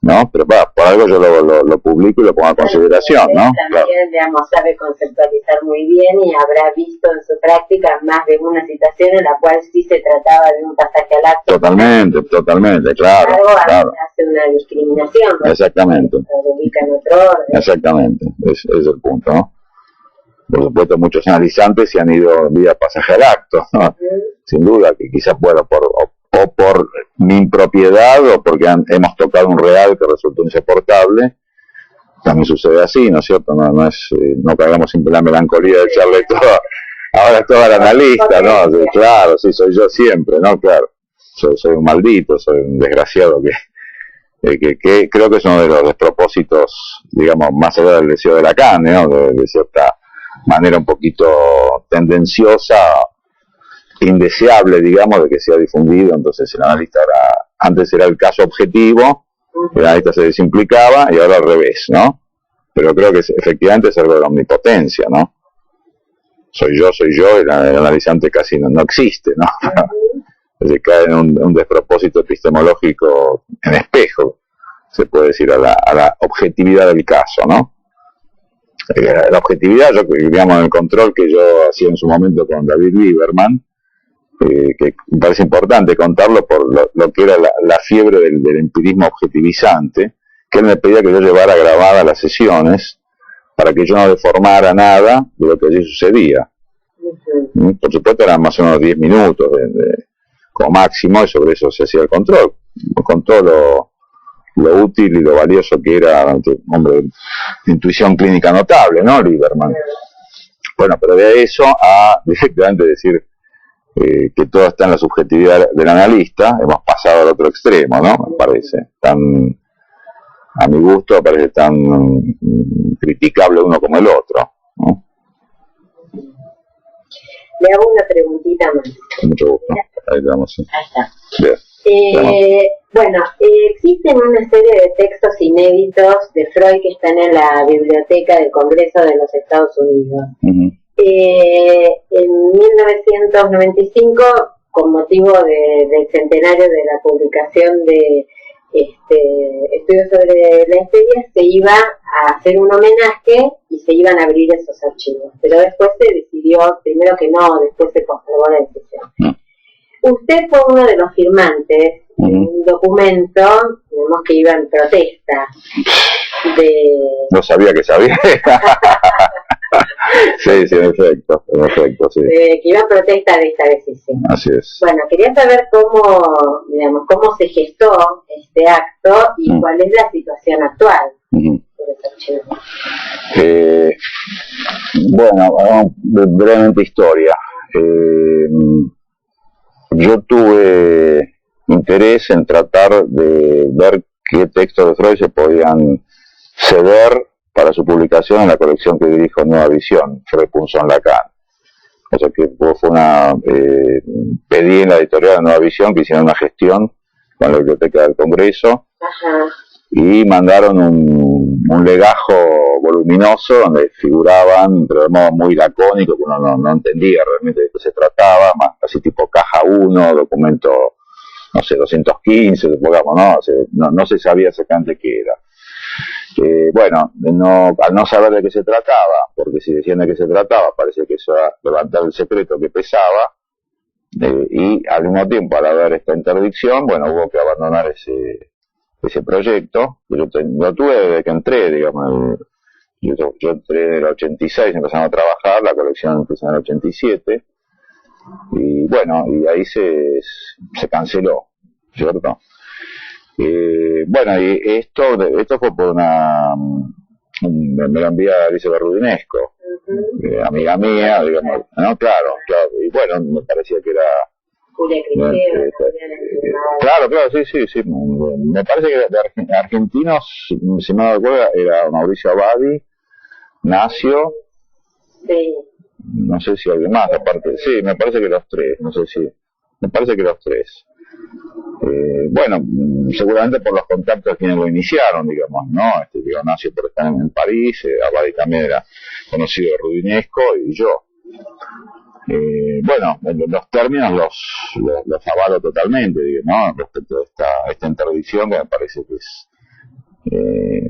¿no? Pero por algo yo lo publico y lo pongo a consideración, ¿no? También, claro, digamos, sabe conceptualizar muy bien y habrá visto en su práctica más de una situación en la cual sí se trataba de un pasaje al acto. Totalmente, claro. Hace una discriminación, ¿no? Exactamente. Lo ubica en otro orden. Exactamente, es el punto, ¿no? Por supuesto, muchos analizantes se han ido vía pasaje al acto, ¿no? Sin duda, que quizás, bueno, por mi impropiedad o porque hemos tocado un real que resultó insoportable, también sucede así, ¿no es cierto? No caigamos siempre en la melancolía de echarle ahora es todo el analista, ¿no? Sí, claro, sí, soy yo siempre, ¿no? Claro, soy un maldito, soy un desgraciado que creo que es uno de los despropósitos, digamos, más allá del deseo de Lacan, ¿no? De cierta manera un poquito tendenciosa, indeseable, digamos, de que sea difundido. Entonces el analista antes era el caso objetivo, el analista se desimplicaba y ahora al revés, ¿no? Pero creo que efectivamente es algo de la omnipotencia, ¿no? Soy yo, y el analizante casi no existe, ¿no? Se cae en un despropósito epistemológico en espejo, se puede decir, a la objetividad del caso, ¿no? La objetividad, digamos, en el control que yo hacía en su momento con David Lieberman, que me parece importante contarlo por lo que era la fiebre del empirismo objetivizante, que él me pedía que yo llevara grabadas las sesiones para que yo no deformara nada de lo que allí sucedía. Por supuesto eran más o menos 10 minutos como máximo, y sobre eso se hacía el control, con todo lo útil y lo valioso que era, hombre, de intuición clínica notable, ¿no? Lieberman. Bueno, pero de eso a directamente decir que todo está en la subjetividad del analista, hemos pasado al otro extremo, ¿no? Me parece a mi gusto, me parece tan criticable uno como el otro, ¿no? Le hago una preguntita más. Con mucho gusto. Ahí estamos. Sí. Ahí está. Bien. Bueno, existen una serie de textos inéditos de Freud que están en la Biblioteca del Congreso de los Estados Unidos. En 1995, con motivo del centenario de la publicación de estudios sobre la histeria, se iba a hacer un homenaje y se iban a abrir esos archivos. Pero después se decidió, primero que no, después se postergó la decisión. Usted fue uno de los firmantes de un documento, digamos, que iba en protesta de... No sabía que sabía. Sí, en efecto, sí. Que iba en protesta de esta decisión. Así es. Bueno, quería saber cómo se gestó este acto y cuál es la situación actual de los archivos. Bueno, brevemente historia. Yo tuve interés en tratar de ver qué textos de Freud se podían ceder para su publicación en la colección que dirijo Nueva Visión, Freud Punzón Lacan. O sea que fue pedí en la editorial de Nueva Visión que hicieran una gestión con la Biblioteca del Congreso. Ajá. Y mandaron un legajo voluminoso donde figuraban, pero de modo muy lacónico, que uno no entendía realmente de qué se trataba, más así tipo caja 1, documento, no sé, 215, supongamos, no se sabía exactamente qué era. Bueno, al no saber de qué se trataba, porque si decían de qué se trataba, parece que eso era levantar el secreto que pesaba, y al mismo tiempo, al haber esta interdicción, bueno, hubo que abandonar ese proyecto. Yo lo tuve desde que entré, digamos, yo entré en el 86, empezamos a trabajar, la colección empezó en el 87, y bueno, y ahí se canceló, ¿cierto? Bueno, y esto fue por me lo envía Alicia Rudinesco, amiga mía, digamos, ¿no? Claro, y bueno, me parecía que era... Claro, sí. Me parece que de argentinos, si no me acuerdo, era Mauricio Abadi, Nacio, sí. No sé si alguien más, aparte, sí, me parece que los tres, me parece que los tres. Bueno, seguramente por los contactos quienes lo iniciaron, digamos, ¿no? Nacio por estar en París, Abadi también era conocido de Rudinesco, y yo. Bueno, los términos los avalo totalmente, ¿no? Respecto a esta interdicción, que me parece que es,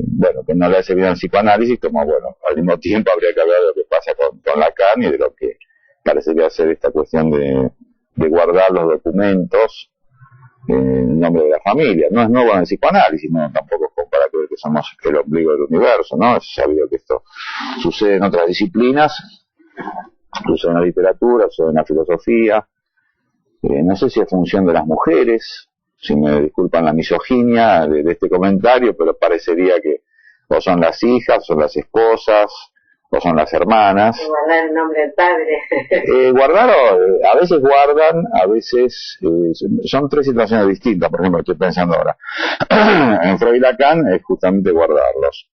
bueno, que no le hace bien al psicoanálisis, como, bueno, al mismo tiempo habría que hablar de lo que pasa con Lacan y de lo que parece que va a ser esta cuestión de guardar los documentos en nombre de la familia. No es nuevo en el psicoanálisis, no, tampoco es para creer que somos el ombligo del universo, ¿no? Es sabido que esto sucede en otras disciplinas, incluso en la literatura, o en la filosofía. No sé si es función de las mujeres, si me disculpan la misoginia de este comentario, pero parecería que o son las hijas, o son las esposas, o son las hermanas. Guardar el nombre del padre. A veces guardan, a veces son tres situaciones distintas. Por ejemplo, estoy pensando ahora en Freud y Lacan es justamente guardarlos.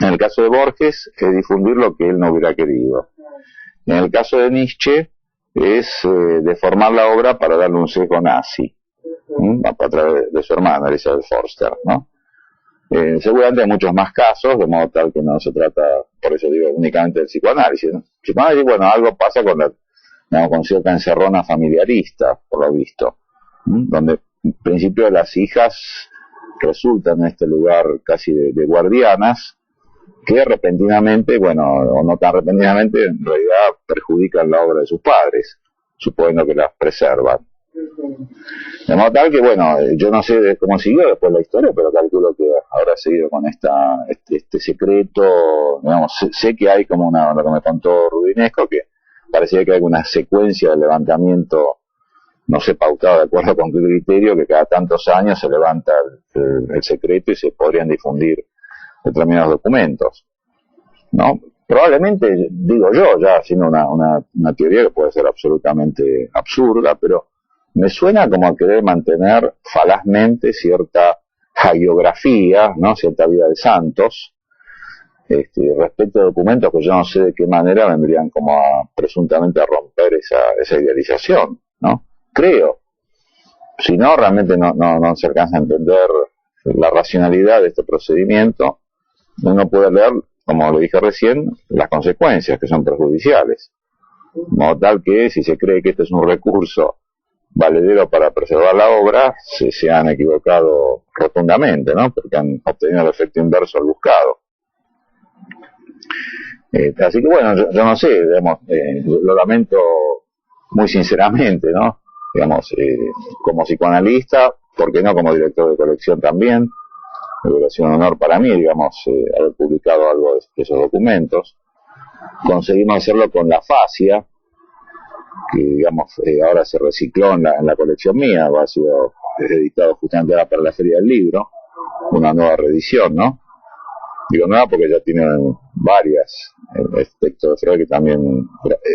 En el caso de Borges es difundir lo que él no hubiera querido. En el caso de Nietzsche es deformar la obra para darle un sesgo nazi, a través de su hermana Elizabeth Forster, ¿no? Seguramente hay muchos más casos, de modo tal que no se trata, por eso digo, únicamente del psicoanálisis, ¿no? Psicoanálisis, bueno, algo pasa con cierta encerrona familiarista, por lo visto, donde en principio las hijas resultan en este lugar casi de guardianas, que repentinamente, bueno, o no tan repentinamente, en realidad perjudican la obra de sus padres, suponiendo que las preservan. De modo tal que, bueno, yo no sé cómo siguió después la historia, pero calculo que habrá seguido con este secreto. Digamos, sé que hay como lo que me contó Rubinesco, que parecía que hay una secuencia de levantamiento, no sé, pautado de acuerdo con qué criterio, que cada tantos años se levanta el secreto y se podrían difundir determinados documentos, ¿no? Probablemente, digo yo, ya haciendo una teoría que puede ser absolutamente absurda, pero me suena como a querer mantener falazmente cierta hagiografía, ¿no? Cierta vida de santos, respecto a documentos que yo no sé de qué manera vendrían como a presuntamente a romper esa idealización, ¿no? Creo. Si no, realmente no se alcanza a entender la racionalidad de este procedimiento. Uno puede leer, como lo dije recién, las consecuencias que son perjudiciales. De modo tal que si se cree que este es un recurso valedero para preservar la obra, se han equivocado rotundamente, ¿no? Porque han obtenido el efecto inverso al buscado. Así que bueno, yo no sé, digamos, lo lamento muy sinceramente, ¿no? Digamos, como psicoanalista, ¿por qué no como director de colección también? Hubiera sido un honor para mí, digamos, haber publicado algo de esos documentos. Conseguimos hacerlo con la fascia, que digamos ahora se recicló en la colección mía, ha sido editado justamente ahora para la Feria del Libro, una nueva reedición, ¿no? Digo nueva porque ya tienen varias, el texto de Freud que también,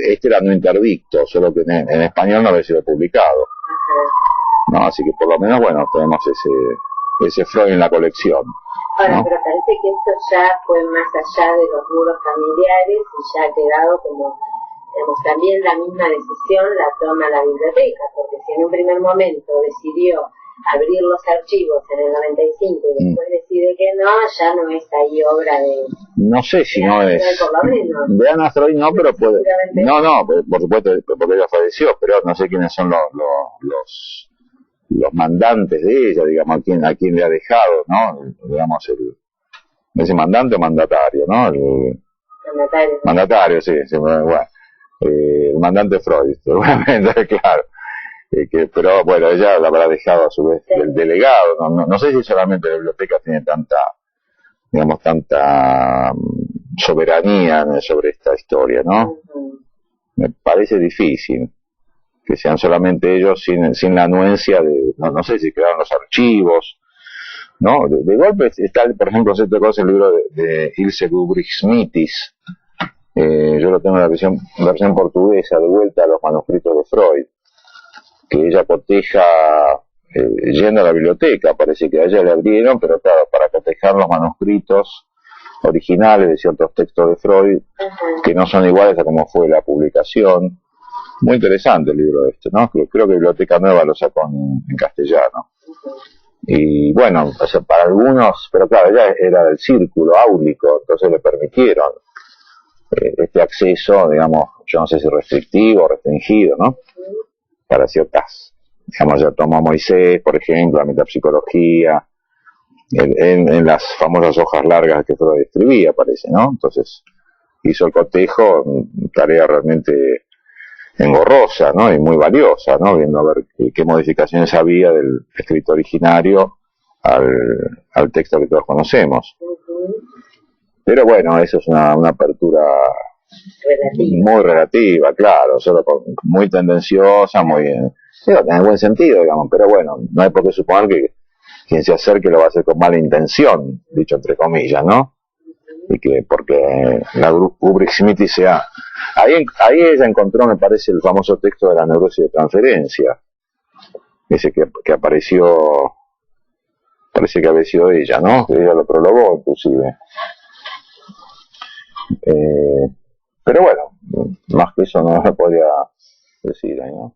este era no interdicto, solo que en español no había sido publicado, ¿no? Así que por lo menos, bueno, tenemos ese Freud en la colección. Ahora, ¿no? pero parece que esto ya fue más allá de los muros familiares y ya ha quedado como, digamos, también la misma decisión la toma la biblioteca, porque si en un primer momento decidió abrir los archivos en el 95 y después decide que no, ya no es ahí obra de... No sé si no es... Por lo menos. De Ana Freud no, pero puede... No, por supuesto, porque ella falleció, pero no sé quiénes son los mandantes de ella, digamos, a quién le ha dejado, ¿no? Digamos, ese mandante o mandatario, ¿no? Mandatario, sí, bueno. El mandante Freud, seguramente, claro. Pero bueno, ella la habrá dejado a su vez el delegado. No sé si solamente la biblioteca tiene tanta soberanía sobre esta historia, ¿no? Me parece difícil que sean solamente ellos sin la anuencia de, no sé si crearon los archivos, ¿no? De golpe está, por ejemplo, se tocó el libro de Ilse Gubrick-Smittis. Yo lo tengo en la versión portuguesa, de vuelta a los manuscritos de Freud, que ella coteja yendo a la biblioteca, parece que a ella le abrieron, pero claro, para cotejar los manuscritos originales de ciertos textos de Freud, que no son iguales a como fue la publicación. Muy interesante el libro ¿no? Creo que Biblioteca Nueva lo sacó en castellano. Y bueno, o sea, para algunos, pero claro, ella era del círculo áulico, entonces le permitieron este acceso, digamos, yo no sé si restrictivo o restringido, ¿no? Para ciertas, digamos, ya tomó Moisés, por ejemplo, la metapsicología, en las famosas hojas largas que Freud escribía, parece, ¿no? Entonces hizo el cotejo, tarea realmente engorrosa, ¿no? Y muy valiosa, ¿no? Viendo a ver qué modificaciones había del escrito originario al texto que todos conocemos. Pero bueno, eso es una apertura muy relativa, claro, solo muy tendenciosa, muy en buen sentido, digamos, pero bueno, no hay por qué suponer que quien se acerque lo va a hacer con mala intención, dicho entre comillas, ¿no? Y que porque la Gubrick-Smittis sea... Ahí ella encontró, me parece, el famoso texto de la neurosis de transferencia, ese que apareció, parece que había sido ella, ¿no? Que ella lo prologó, inclusive. Pero bueno, más que eso no me podía decir, ¿no?